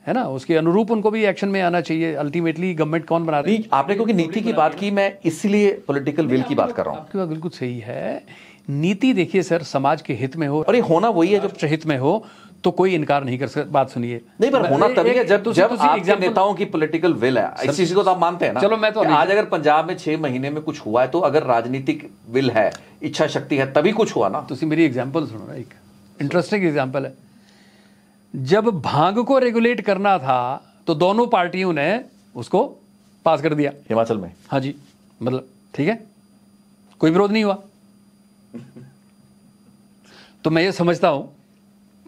है ना। उसके अनुरूप उनको भी एक्शन में आना चाहिए। अल्टीमेटली गवर्नमेंट कौन बना रही है? आपने क्योंकि नीति की बात की, मैं इसलिए पॉलिटिकल विल की बात कर रहा हूं। आपकी बात बिल्कुल सही है। नीति देखिए सर, समाज के हित में हो और ये होना वही है, जब हित में हो तो कोई इनकार नहीं कर सकता। बात सुनिए, नहीं, पर होना तभी है जब आपके नेताओं की पॉलिटिकल विल है। इस चीज को तो आप मानते हैं ना। चलो मैं तो आज अगर पंजाब में 6 महीने में कुछ हुआ है तो अगर राजनीतिक विल है, इच्छा शक्ति है, तभी कुछ हुआ ना। तो मेरी एग्जांपल सुनो ना, एक इंटरेस्टिंग एग्जांपल है। जब भांग को रेगुलेट करना था तो दोनों पार्टियों ने उसको पास कर दिया हिमाचल में। हाँ जी, मतलब ठीक है, कोई विरोध नहीं हुआ। तो मैं ये समझता हूं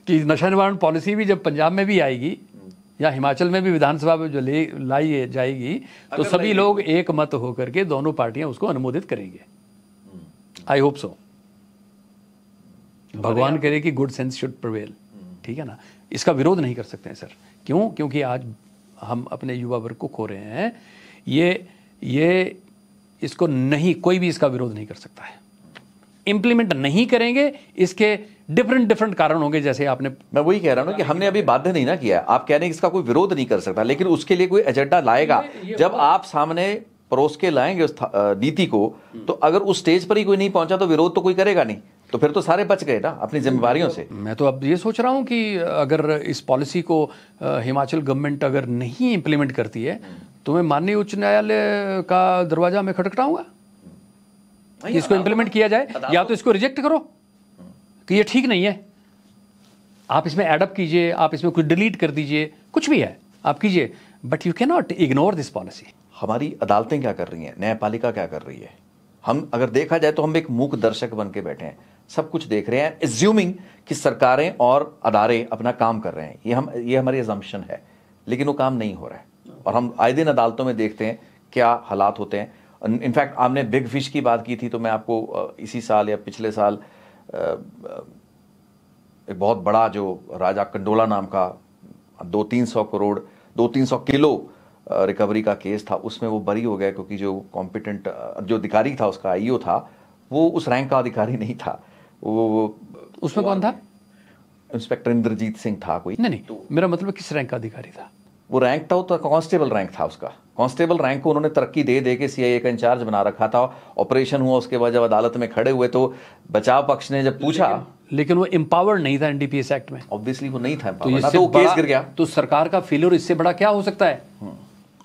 कि नशा निवारण पॉलिसी भी जब पंजाब में भी आएगी या हिमाचल में भी विधानसभा में जो लाई जाएगी तो सभी लोग एक मत होकर के दोनों पार्टियां उसको अनुमोदित करेंगे। I hope so. भगवान करे कि गुड सेंस शुड प्रिवेल, ठीक है ना। इसका विरोध नहीं कर सकते हैं सर। क्यों? क्योंकि आज हम अपने युवा वर्ग को खो रहे हैं। ये इसको नहीं, कोई भी इसका विरोध नहीं कर सकता है। इंप्लीमेंट नहीं करेंगे, इसके डिफरेंट कारण होंगे। जैसे आपने, मैं वही कह रहा हूं ना कि हमने अभी बाध्य नहीं ना किया। आप कह रहे हैं कि इसका कोई विरोध नहीं कर सकता, लेकिन उसके लिए कोई एजेंडा लाएगा। जब आप सामने परोस के लाएंगे उस नीति को, तो अगर उस स्टेज पर ही कोई नहीं पहुंचा तो विरोध तो कोई करेगा नहीं, तो फिर तो सारे बच गए ना अपनी जिम्मेवारियों से। मैं तो अब ये सोच रहा हूं कि अगर इस पॉलिसी को हिमाचल गवर्नमेंट अगर नहीं इंप्लीमेंट करती है तो मैं माननीय उच्च न्यायालय का दरवाजा में खटखटाऊंगा कि इसको इंप्लीमेंट किया जाए, या तो इसको रिजेक्ट करो कि ये ठीक नहीं है, आप इसमें एडअप कीजिए, आप इसमें कुछ डिलीट कर दीजिए, कुछ भी है आप कीजिए, but you can not ignore this policy. हमारी अदालतें क्या कर रही हैं, न्यायपालिका क्या कर रही है? हम अगर देखा जाए तो हम एक मूक दर्शक बन के बैठे हैं, सब कुछ देख रहे हैं, एज्यूमिंग कि सरकारें और अदारे अपना काम कर रहे हैं। ये हमारी अजम्पशन है, लेकिन वो काम नहीं हो रहा है। और हम आए दिन अदालतों में देखते हैं क्या हालात होते हैं। इनफैक्ट आपने बिग फिश की बात की थी, तो मैं आपको इसी साल या पिछले साल एक बहुत बड़ा जो राजा कंडोला नाम का 200-300 करोड़ 200-300 किलो रिकवरी का केस था, उसमें वो बरी हो गया क्योंकि जो कॉम्पिटेंट जो अधिकारी था, उसका आईओ था, वो उस रैंक का अधिकारी नहीं था। वो उसमें कौन था? इंस्पेक्टर इंद्रजीत सिंह था कोई। नहीं, तो मेरा मतलब किस रैंक का अधिकारी था? वो रैंक था, तो कांस्टेबल रैंक था उसका। कांस्टेबल रैंक को उन्होंने तरक्की दे के सीआईए का इंचार्ज बना रखा था। ऑपरेशन हुआ, उसके बाद जब अदालत में खड़े हुए तो बचाव पक्ष ने जब पूछा, लेकिन वो एम्पावर्ड नहीं था एनडीपीएस एक्ट में। ऑब्वियसली वो नहीं था, तो वो केस गिर गया। तो सरकार का फेलियर इससे बड़ा क्या हो सकता है?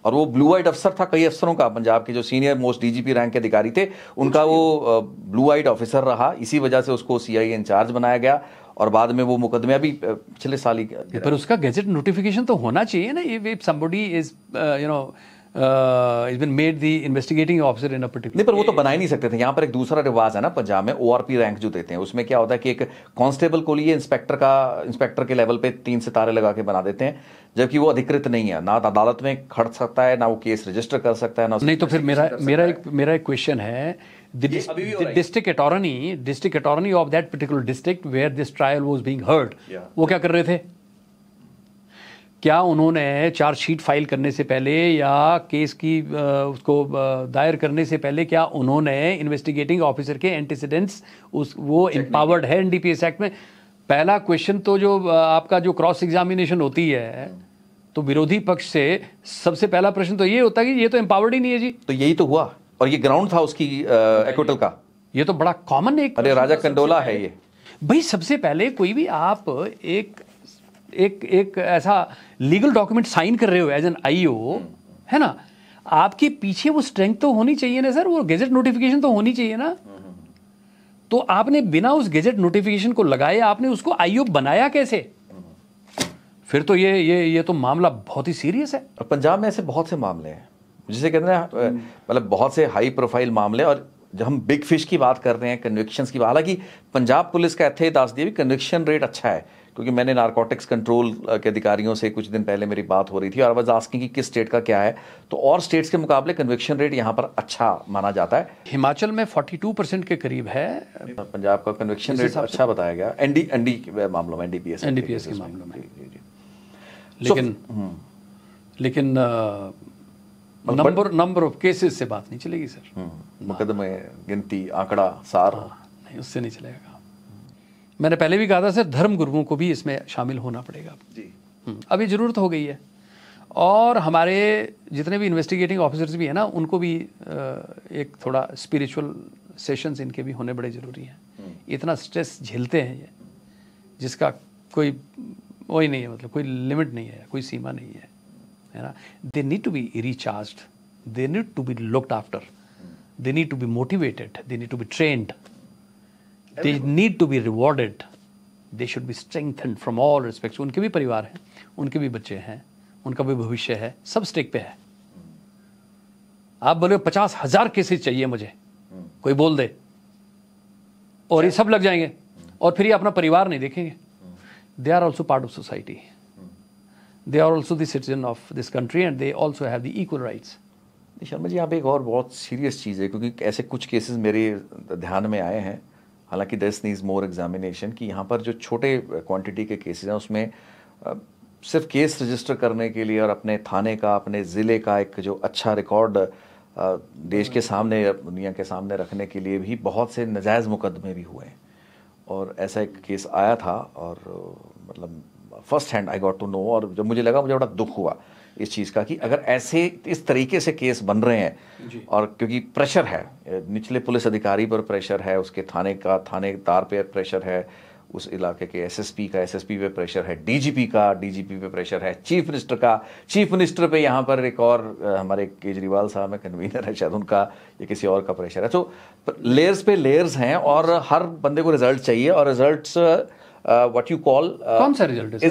और वो ब्लू वाइट अफसर था, कई अफसरों का, पंजाब के जो सीनियर मोस्ट डीजीपी रैंक के अधिकारी थे, उनका वो ब्लू वाइट ऑफिसर रहा। इसी वजह से उसको सीआईए इंचार्ज बनाया गया और बाद में वो मुकदमे अभी पिछले साल ही। पर उसका गैजेट नोटिफिकेशन तो होना चाहिए ना। If somebody is been made the investigating officer in a particular. नहीं, पर वो तो बना ही नहीं सकते थे। यहाँ पर एक दूसरा रिवाज है ना पंजाब में, ओआरपी रैंक जो देते हैं, उसमें क्या होता है कि एक कांस्टेबल को लिए इंस्पेक्टर के लेवल पे 3 सितारे लगा के बना देते हैं, जबकि वो अधिकृत नहीं है, ना अदालत में खड़ सकता है, ना वो केस रजिस्टर कर सकता है, ना नहीं। तो फिर मेरा एक क्वेश्चन है, district attorney of that particular district where this trial was being heard, वो क्या कर रहे थे? क्या उन्होंने चार्जशीट फाइल करने से पहले या केस की उसको दायर करने से पहले क्या उन्होंने इन्वेस्टिगेटिंग ऑफिसर के एंटीसीडेंट्स वो एम्पावर्ड है एनडीपीएस एक्ट में? पहला क्वेश्चन तो जो आपका जो क्रॉस एग्जामिनेशन होती है तो विरोधी पक्ष से सबसे पहला प्रश्न तो ये होता है कि ये तो एम्पावर्ड ही नहीं है जी। तो यही तो हुआ, और ये ग्राउंड था उसकी एक्विटल का। ये तो बड़ा कॉमन एक, अरे राजा कंडोला है ये भाई। सबसे पहले कोई भी आप एक ऐसा लीगल डॉक्यूमेंट साइन कर रहे हो एज एन आईओ, है ना, आपके पीछे वो स्ट्रेंथ तो होनी चाहिए ना सर, वो गेजेट नोटिफिकेशन तो होनी चाहिए ना। तो आपने बिना उस गेजेट नोटिफिकेशन को लगाए आपने उसको आईओ बनाया कैसे? फिर तो ये तो मामला बहुत ही सीरियस है। और पंजाब में ऐसे बहुत से मामले हैं जिसे कहते हैं मतलब बहुत से हाई प्रोफाइल मामले। और जब हम बिग फिश की बात कर रहे हैं, कन्विक्शंस की, हालांकि पंजाब पुलिस का इत्थे दास दिया भी कन्विक्शन रेट अच्छा है, क्योंकि मैंने नारकोटिक्स कंट्रोल के अधिकारियों से कुछ दिन पहले मेरी बात हो रही थी और आई वाज आस्किंग कि किस स्टेट का क्या है, तो और स्टेट्स के मुकाबले कन्विक्शन रेट यहाँ पर अच्छा माना जाता है। हिमाचल में 42% के करीब है, पंजाब का कन्विक्शन रेट अच्छा बताया गया एनडी मामलों में, एनडीपीएस के मामलों में। लेकिन नंबर ऑफ केसेस से बात नहीं चलेगी सर। मुकदमे, गिनती, आंकड़ा, सार, नहीं, उससे नहीं चलेगा। मैंने पहले भी कहा था सर, धर्म गुरुओं को भी इसमें शामिल होना पड़ेगा जी। अभी ज़रूरत हो गई है। और हमारे जितने भी इन्वेस्टिगेटिंग ऑफिसर्स भी हैं ना, उनको भी एक थोड़ा स्पिरिचुअल सेशंस इनके भी होने बड़े ज़रूरी हैं। इतना स्ट्रेस झेलते हैं ये, जिसका कोई वही नहीं है, मतलब कोई लिमिट नहीं है, कोई सीमा नहीं है ना। They need to be recharged, they need to be looked after, they need to be motivated, they need to be trained, they need to be rewarded, they should be strengthened from all respects। उनके भी परिवार हैं, उनके भी बच्चे हैं, उनका भी भविष्य है, सब स्टेक पे है। आप बोले 50,000 केसेस चाहिए मुझे, कोई बोल दे और ये सब लग जाएंगे और फिर ये अपना परिवार नहीं देखेंगे। They are also part of society, they are also the citizen of this country and they also have the equal rights. Sharma ji, यहाँ पे एक और बहुत सीरियस चीज़ है, क्योंकि ऐसे कुछ केसेस मेरे ध्यान में आए हैं, हालांकि दिस नीड्स मोर एग्जामिनेशन, कि यहाँ पर जो छोटे क्वांटिटी के केसेस हैं उसमें सिर्फ केस रजिस्टर करने के लिए और अपने थाने का, अपने ज़िले का एक जो अच्छा रिकॉर्ड देश के सामने, दुनिया के सामने रखने के लिए भी बहुत से नाजायज़ मुकदमे भी हुए हैं। और ऐसा एक केस आया था और मतलब first hand I got to know, और जब मुझे लगा, मुझे बड़ा दुख हुआ इस चीज़ का कि अगर ऐसे इस तरीके से केस बन रहे हैं, और क्योंकि प्रेशर है, निचले पुलिस अधिकारी पर प्रेशर है, उसके थानेदार पे प्रेशर है, उस इलाके के एसएसपी पे प्रेशर है, डीजीपी पे प्रेशर है, चीफ मिनिस्टर पे यहाँ पर एक और हमारे केजरीवाल साहब में कन्वीनर है शायद, उनका या किसी और का प्रेशर है। तो लेयर्स पे लेयर्स हैं और हर बंदे को रिजल्ट चाहिए, और रिजल्ट्स what you call कौन सा result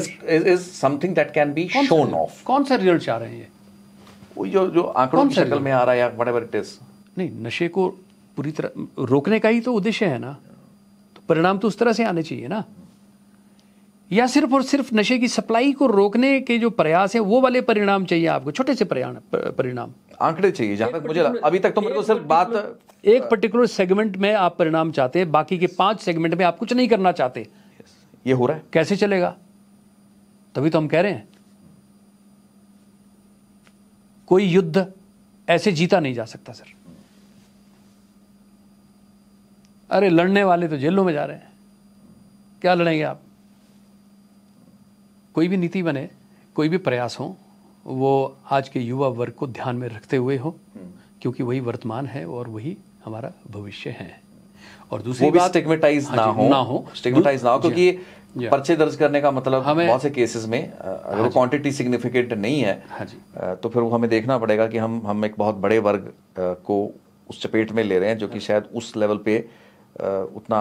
is something that can be shown off। कौन सा रिजल्ट चाह रहे हैं ये? वो जो आंकड़ों की शक्ल में आ रहा है या whatever it is। नहीं, नशे को पूरी तरह रोकने का ही तो उद्देश्य है ना, तो परिणाम तो उस तरह से आने चाहिए ना। या सिर्फ और सिर्फ नशे की सप्लाई को रोकने के जो प्रयास है वो वाले परिणाम चाहिए आपको, छोटे से परिणाम, आंकड़े चाहिए। जहां तक मुझे अभी तक तो मेरे को सिर्फ बात, एक पर्टिकुलर सेगमेंट में आप परिणाम चाहते हैं, बाकी के 5 सेगमेंट में आप कुछ नहीं करना चाहते। ये हो रहा है, कैसे चलेगा? तभी तो हम कह रहे हैं कोई युद्ध ऐसे जीता नहीं जा सकता सर। अरे लड़ने वाले तो जेलों में जा रहे हैं, क्या लड़ेंगे आप? कोई भी नीति बने, कोई भी प्रयास हो, वो आज के युवा वर्ग को ध्यान में रखते हुए हो, क्योंकि वही वर्तमान है और वही हमारा भविष्य है। और दूसरी बात, स्टिग्मेटाइज ना हो, क्योंकि पर्चे दर्ज करने का मतलब बहुत से केसेस में अगर क्वांटिटी सिग्निफिकेंट नहीं है, तो फिर वो हमें देखना पड़ेगा कि हम एक बहुत बड़े वर्ग को उस चपेट में ले रहे हैं जो कि शायद उस लेवल पे उतना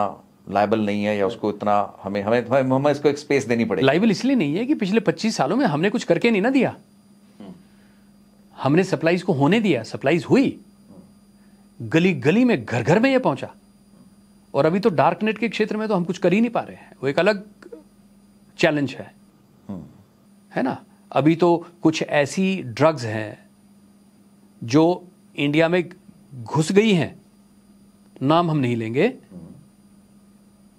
लायबल नहीं है, या उसको इतना हमें इसको एक स्पेस देनी पड़ेगी। लायबल इसलिए नहीं है कि पिछले 25 सालों में हमने कुछ करके नहीं ना दिया, हमने सप्लाईज को होने दिया, सप्लाईज हुई, गली गली में, घर घर में ये पहुंचा। और अभी तो डार्क नेट के क्षेत्र में तो हम कुछ कर ही नहीं पा रहे हैं, वो एक अलग चैलेंज है ना। अभी तो कुछ ऐसी ड्रग्स हैं जो इंडिया में घुस गई हैं, नाम हम नहीं लेंगे,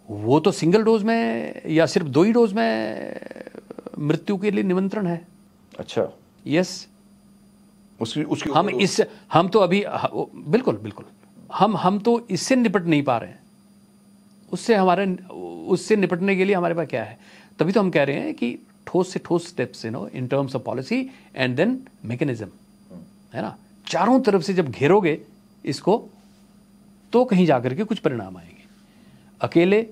वो तो सिंगल डोज में या सिर्फ 2 ही डोज में मृत्यु के लिए निमंत्रण है। अच्छा, यस। उसकी हम तो अभी बिल्कुल बिल्कुल हम तो इससे निपट नहीं पा रहे हैं। उससे निपटने के लिए हमारे पास क्या है? तभी तो हम कह रहे हैं कि ठोस से ठोस steps in terms of policy and then mechanism, है ना। चारों तरफ से जब घेरोगे इसको तो कहीं जाकर के कुछ परिणाम आएंगे। अकेले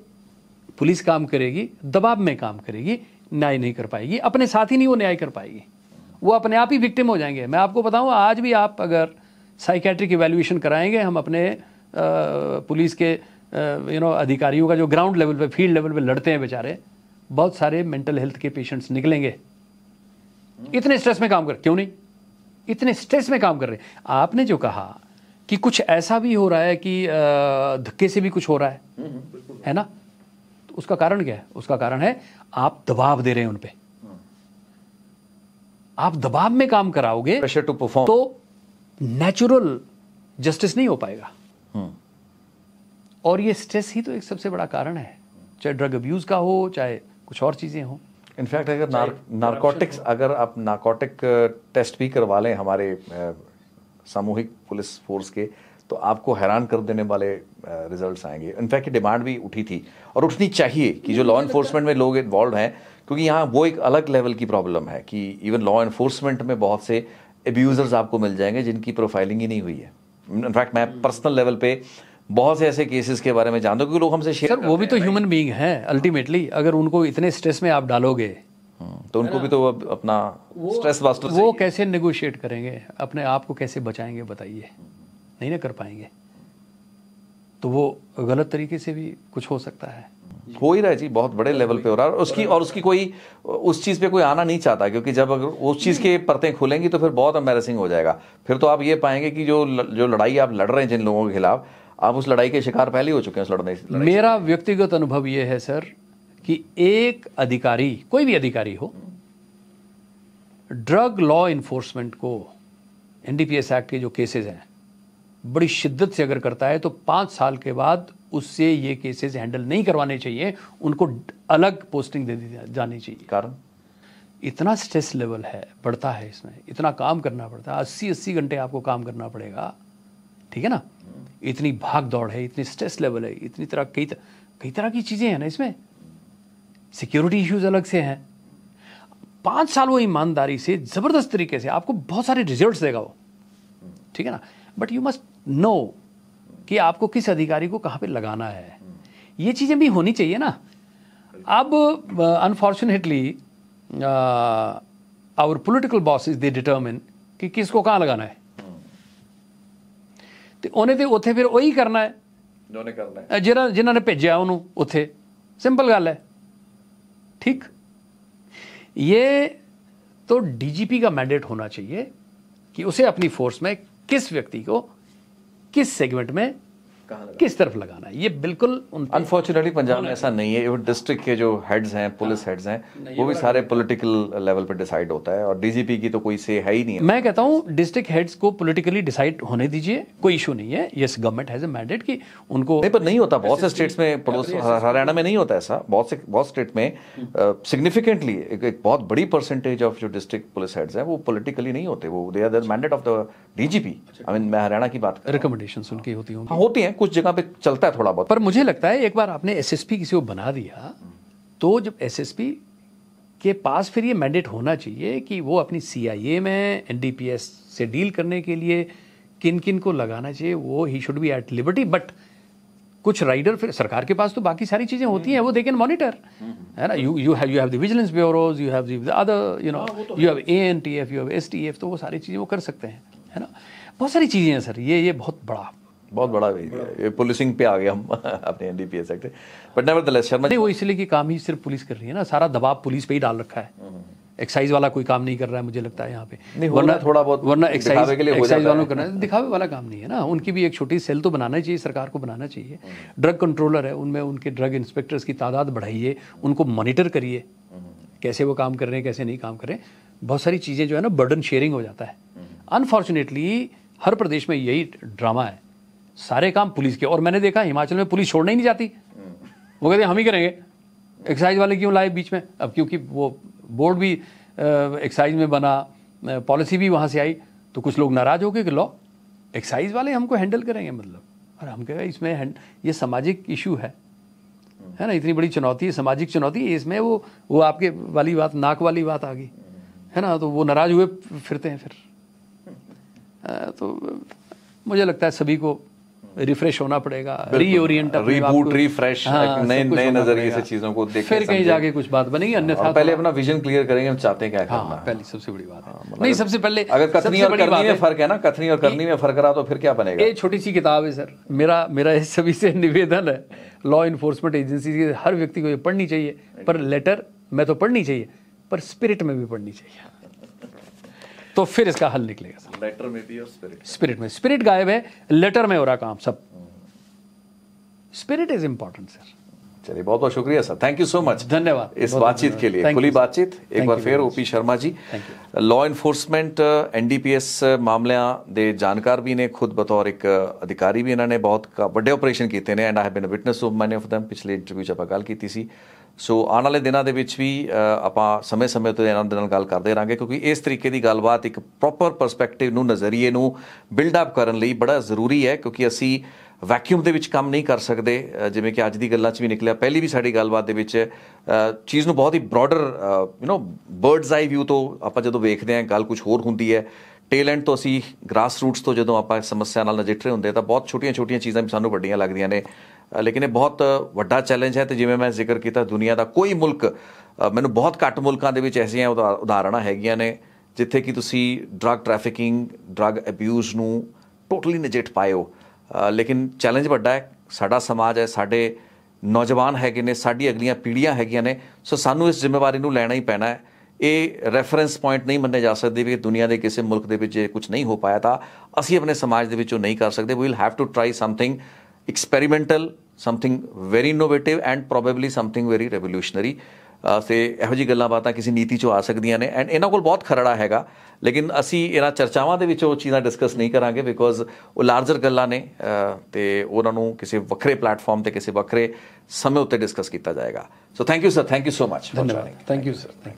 पुलिस काम करेगी, दबाव में काम करेगी, न्याय नहीं कर पाएगी, अपने साथ ही नहीं वो न्याय कर पाएगी, वो अपने आप ही विक्टिम हो जाएंगे। मैं आपको बताऊं, आज भी आप अगर साइकेट्रिक इवैल्यूएशन कराएंगे, हम अपने पुलिस के अधिकारियों का जो ग्राउंड लेवल पे, फील्ड लेवल पे लड़ते हैं बेचारे, बहुत सारे मेंटल हेल्थ के पेशेंट्स निकलेंगे। इतने स्ट्रेस में काम कर, क्यों नहीं, इतने स्ट्रेस में काम कर रहे हैं। आपने जो कहा कि कुछ ऐसा भी हो रहा है कि धक्के से भी कुछ हो रहा है ना, तो उसका कारण क्या है? उसका कारण है आप दबाव दे रहे हैं उन पे। आप दबाव में काम कराओगे, प्रेशर टू परफॉर्म, तो नेचुरल जस्टिस नहीं हो पाएगा। और ये स्ट्रेस ही तो एक सबसे बड़ा कारण है, चाहे ड्रग अब्यूज का हो, चाहे कुछ और चीजें हो। इनफैक्ट अगर नारकोटिक्स, अगर आप नारकोटिक टेस्ट भी करवा लें हमारे सामूहिक पुलिस फोर्स के, तो आपको हैरान कर देने वाले रिजल्ट्स आएंगे। इनफैक्ट डिमांड भी उठी थी और उठनी चाहिए कि जो लॉ इन्फोर्समेंट में लोग इन्वॉल्व हैं, क्योंकि यहाँ वो एक अलग लेवल की प्रॉब्लम है कि इवन लॉ इन्फोर्समेंट में बहुत से एब्यूजर्स आपको मिल जाएंगे जिनकी प्रोफाइलिंग ही नहीं हुई है। इनफैक्ट मैं पर्सनल लेवल पे बहुत से ऐसे केसेस के बारे में जानता हूँ, क्योंकि लोग हमसे शेयर, वो भी तो ह्यूमन बीइंग है अल्टीमेटली। अगर उनको इतने स्ट्रेस में आप डालोगे तो उनको भी तो अपना स्ट्रेस बस्टर वो कैसे नेगोशिएट करेंगे, अपने आप को कैसे बचाएंगे, बताइए? नहीं ना कर पाएंगे। तो वो गलत तरीके से भी कुछ हो सकता है। हो ही रहा है जी, बहुत बड़े लेवल पे हो रहा है। उसकी कोई उस चीज़ पे कोई आना नहीं चाहता, क्योंकि जब अगर उस चीज़ के परतें खुलेंगी तो फिर बहुत एम्बैरेसिंग हो जाएगा। फिर तो आप ये पाएंगे कि जो लड़ाई आप लड़ रहे हैं जिन लोगों के खिलाफ, आप उस लड़ाई के शिकार पहले हो चुके हैं। उस लड़ाई मेरा व्यक्तिगत अनुभव ये है सर कि एक अधिकारी, कोई भी अधिकारी हो, ड्रग लॉ इन्फोर्समेंट को, एनडीपीएस एक्ट के जो केसेस हैं, बड़ी शिद्दत से अगर करता है तो 5 साल के बाद उससे ये केसेस हैंडल नहीं करवाने चाहिए, उनको अलग पोस्टिंग दे दी जानी चाहिए। कारण इतना स्ट्रेस लेवल है, बढ़ता है इसमें, इतना काम करना पड़ता है, 80-80 घंटे आपको काम करना पड़ेगा, ठीक है ना। इतनी भाग दौड़ है, इतनी स्ट्रेस लेवल है, इतनी तरह कई तरह की चीज़ें हैं ना इसमें, सिक्योरिटी इश्यूज अलग से हैं। 5 साल वो ईमानदारी से, ज़बरदस्त तरीके से आपको बहुत सारे रिजल्ट्स देगा वो, ठीक है ना। बट यू मस्ट नो कि आपको किस अधिकारी को कहाँ पे लगाना है। ये चीज़ें भी होनी चाहिए ना। अब unfortunately our political bosses they determine कि किसको कहाँ लगाना है, तो उन्हें तो उत्थे फिर वही करना है जिन्होंने भेजा उन्होंने उत्थे। सिंपल गल है, ठीक। ये तो डीजीपी का मैंडेट होना चाहिए कि उसे अपनी फोर्स में किस व्यक्ति को किस सेगमेंट में किस तरफ लगाना है। ये बिल्कुल अनफॉर्चुनेटली पंजाब में ऐसा नहीं है। डिस्ट्रिक्ट के जो हेड्स हैं, पुलिस हेड्स हैं, वो भी सारे पॉलिटिकल लेवल पे डिसाइड होता है, और डीजीपी की तो कोई से है ही नहीं है। मैं कहता हूँ डिस्ट्रिक्ट हेड्स को पॉलिटिकली डिसाइड होने दीजिए, कोई इशू नहीं है। Yes, government has a mandate कि उनको, नहीं, पर नहीं होता बहुत से स्टेट्स में, हरियाणा में नहीं होता ऐसा। बहुत स्टेट में सिग्निफिकेंटली एक बहुत बड़ी परसेंटेज ऑफ जो डिस्ट्रिक्ट पुलिस हेड्स हैं वो पॉलिटिकली नहीं होते, वो they are the mandate of the DGP. I mean मैं हरियाणा की बात, रिकमेंडेशंस उनकी होती होंगी, होती हैं, कुछ जगह पे चलता है थोड़ा बहुत। पर मुझे लगता है एक बार आपने एसएसपी किसी को बना दिया तो जब एसएसपी के पास फिर ये मैंडेट होना चाहिए कि वो अपनी सीआईए में एनडीपीएस से डील करने के लिए किन किन को लगाना चाहिए, वो he should be at liberty. But कुछ राइडर फिर सरकार के पास तो बाकी सारी चीजें होती हैं, वो दे कैन मॉनिटर, है ना। You have the vigilance bureaus, you have the other, you have ANTF, you have STF, तो वो सारी चीजें वो कर सकते हैं, है ना। बहुत सारी चीजें हैं सर, ये बहुत बड़ा ये पुलिसिंग पे आ गए हम अपने NDPS act. But nevertheless Sharma नहीं, वो इसलिए कि काम ही सिर्फ पुलिस कर रही है ना, सारा दबाव पुलिस पे ही डाल रखा है। एक्साइज वाला कोई काम नहीं कर रहा है मुझे लगता है यहाँ पे, वरना थोड़ा बहुत, वरना एक्साइज वालों करना दिखावे वाला काम नहीं है ना। उनकी भी एक छोटी सेल तो बनाना चाहिए, सरकार को बनाना चाहिए। ड्रग कंट्रोलर है, उनमें उनके ड्रग इंस्पेक्टर्स की तादाद बढ़ाइए, उनको मॉनिटर करिए कैसे वो काम कर रहे हैं, कैसे नहीं काम कर रहे हैं। बहुत सारी चीज़ें जो है ना, बर्डन शेयरिंग हो जाता है। अनफॉर्चुनेटली हर प्रदेश में यही ड्रामा है, सारे काम पुलिस के। और मैंने देखा हिमाचल में पुलिस छोड़ना ही नहीं चाहती, वो कहते हैं हम ही करेंगे, एक्साइज वाले क्यों लाए बीच में। अब क्योंकि वो बोर्ड भी एक्साइज में बना, पॉलिसी भी वहाँ से आई, तो कुछ लोग नाराज़ हो गए कि लॉ एक्साइज वाले हमको हैंडल करेंगे, मतलब। और हम कहें इसमें ये सामाजिक इशू है ना, इतनी बड़ी चुनौती है, सामाजिक चुनौती है, इसमें वो आपके वाली बात, नाक वाली बात आ गई है ना, तो वो नाराज़ हुए फिरते हैं फिर। तो मुझे लगता है सभी को रिफ्रेश होना पड़ेगा, रीओरिएंट, रीबूट, रिफ्रेश, नए नजरिए से चीजों को देखें, फिर कहीं जाके कुछ बात बनेगी, अन्यथा पहले अपना विजन क्लियर करेंगे हम चाहते हैं क्या करना है। पहली सबसे बड़ी बात है। नहीं, सबसे पहले अगर कथनी और करनी में फर्क है ना, कथनी और करनी में फर्क रहा तो फिर क्या बनेगा। ये छोटी सी किताब है सर, मेरा इस सभी से निवेदन है, लॉ इन्फोर्समेंट एजेंसी के हर व्यक्ति को ये पढ़नी चाहिए, पर लेटर में तो पढ़नी चाहिए, पर स्पिरिट में भी पढ़नी चाहिए, तो फिर इसका हल निकलेगा सर। लेटर में भी और स्पिरिट में, स्पिरिट गायब है, लेटर में हो रहा काम सब। Spirit is important sir. चलिए, बहुत बहुत शुक्रिया sir, thank you so much, धन्यवाद इस बातचीत के लिए, खुली बातचीत। एक बार फिर OP Sharma ji law enforcement NDPS ਮਾਮਲਿਆਂ ਦੇ ਜਾਣਕਾਰ ਵੀ ਨੇ, ਖੁਦ ਬਤੌਰ ਇੱਕ ਅਧਿਕਾਰੀ ਵੀ ਇਹਨਾਂ ਨੇ ਬਹੁਤ ਵੱਡੇ ਆਪਰੇਸ਼ਨ ਕੀਤੇ ਨੇ, and I have been a witness of many of them। ਪਿਛਲੇ ਇੰਟਰਵਿਊ 'ਚ ਆਪਾਂ ਗੱਲ ਕੀਤੀ ਸੀ। ਸੋ ਆਉਣ ਵਾਲੇ ਦਿਨਾਂ ਦੇ ਵਿੱਚ ਵੀ ਆਪਾਂ ਸਮੇਂ-ਸਮੇਂ ਤੋਂ ਇਹਨਾਂ ਦੇ ਨਾਲ ਗੱਲ ਕਰਦੇ ਰਹਾਂਗੇ, ਕਿਉਂਕਿ ਇਸ ਤਰੀਕੇ ਦੀ ਗੱਲਬਾਤ ਇੱਕ ਪ੍ਰੋਪਰ ਪਰਸਪੈਕਟਿਵ ਨੂੰ, ਨਜ਼ਰੀਏ ਨੂੰ ਬਿਲਡ ਅਪ ਕਰਨ ਲਈ ਬੜਾ ਜ਼ਰੂਰੀ ਹੈ, ਕਿਉਂਕਿ ਅਸੀਂ ਵੈਕਿਊਮ ਦੇ ਵਿੱਚ ਕੰਮ ਨਹੀਂ ਕਰ ਸਕਦੇ। ਜਿਵੇਂ ਕਿ ਅੱਜ ਦੀ ਗੱਲਾਂ 'ਚ ਵੀ ਨਿਕਲਿਆ, ਪਹਿਲੀ ਵੀ ਸਾਡੀ ਗੱਲਬਾਤ ਦੇ ਵਿੱਚ ਚੀਜ਼ ਨੂੰ ਬਹੁਤ ਹੀ ਬ੍ਰੌਡਰ ਬਰਡਸ ਆਈ ਵਿਊ ਤੋਂ ਆਪਾਂ ਜਦੋਂ ਵੇਖਦੇ ਹਾਂ, ਗੱਲ ਕੁਝ ਹੋਰ ਹੁੰਦੀ ਹੈ। ਟੇਲ ਐਂਡ ਤੋਂ ਅਸੀਂ ਗ੍ਰਾਸ ਰੂਟਸ ਤੋਂ ਜਦੋਂ ਆਪਾਂ ਸਮੱਸਿਆ ਨਾਲ ਨਜਿੱਠ ਰਹੇ ਹੁੰਦੇ ਤਾਂ ਬਹੁਤ ਛੋਟੀਆਂ-ਛੋਟੀਆਂ ਚੀਜ਼ਾਂ ਵੀ ਸਾਨੂੰ ਵੱਡੀਆਂ ਲੱਗਦੀਆਂ ਨੇ, ਲੇਕਿਨ ਇਹ ਬਹੁਤ ਵੱਡਾ ਚੈਲੰਜ ਹੈ। ਤੇ ਜਿਵੇਂ ਮੈਂ ਜ਼ਿਕਰ ਕੀਤਾ, ਦੁਨੀਆ ਦਾ ਕੋਈ ਮੁਲਕ, ਮੈਨੂੰ ਬਹੁਤ ਘੱਟ ਮੁਲਕਾਂ ਦੇ ਵਿੱਚ ਐਸੀਆਂ ਉਦਾਹਰਣਾਂ ਹੈਗੀਆਂ ਨੇ ਜਿੱਥੇ ਕਿ ਤੁਸੀਂ ਡਰੱਗ ਟ੍ਰੈਫਿਕਿੰਗ, ਡਰੱਗ ਅਬਿਊਜ਼ ਨੂੰ ਟੋਟਲੀ ਨਜਿੱਠ ਪਾਏ ਹੋ। ਲੇਕਿਨ ਚੈਲੰਜ ਵੱਡਾ ਹੈ, ਸਾਡਾ ਸਮਾਜ ਹੈ, ਸਾਡੇ ਨੌਜਵਾਨ ਹੈਗੇ ਨੇ, ਸਾਡੀ ਅਗਲੀਆਂ ਪੀੜ੍ਹੀਆਂ ਹੈਗੀਆਂ ਨੇ। ਸੋ ਸਾਨੂੰ ਇਸ ਜ਼ਿੰਮੇਵਾਰੀ ਨੂੰ ਲੈਣਾ ਹੀ ਪੈਣਾ ਹੈ। ਇਹ ਰੈਫਰੈਂਸ ਪੁਆਇੰਟ ਨਹੀਂ ਮੰਨੇ ਜਾ ਸਕਦੇ ਵੀ ਦੁਨੀਆ ਦੇ ਕਿਸੇ ਮੁਲਕ ਦੇ ਵਿੱਚ ਜੇ ਕੁਝ ਨਹੀਂ ਹੋ ਪਾਇਆ ਤਾਂ ਅਸੀਂ ਆਪਣੇ ਸਮਾਜ ਦੇ ਵਿੱਚ ਉਹ ਨਹੀਂ ਕਰ ਸਕਦੇ। We will have to try something experimental, something very innovative and probably something very revolutionary. ਅਤੇ ਇਹੋ ਜਿਹੀ ਗੱਲਾਂ ਬਾਤਾਂ ਕਿਸੇ ਨੀਤੀ 'ਚੋਂ ਆ ਸਕਦੀਆਂ ਨੇ, ਐਂਡ ਇਹਨਾਂ ਕੋਲ ਬਹੁਤ ਖਰੜਾ ਹੈਗਾ, ਲੇਕਿਨ ਅਸੀਂ ਇਹਨਾਂ ਚਰਚਾਵਾਂ ਦੇ ਵਿੱਚ ਉਹ ਚੀਜ਼ਾਂ ਡਿਸਕਸ ਨਹੀਂ ਕਰਾਂਗੇ, ਬਿਕੋਜ਼ ਉਹ ਲਾਰਜਰ ਗੱਲਾਂ ਨੇ ਅਤੇ ਉਹਨਾਂ ਨੂੰ ਕਿਸੇ ਵੱਖਰੇ ਪਲੈਟਫਾਰਮ 'ਤੇ ਕਿਸੇ ਵੱਖਰੇ ਸਮੇਂ ਉੱਤੇ ਡਿਸਕਸ ਕੀਤਾ ਜਾਏਗਾ। So thank you sir, thank you so much. ਧੰਨਵਾਦ, ਥੈਂਕ ਯੂ ਸਰ।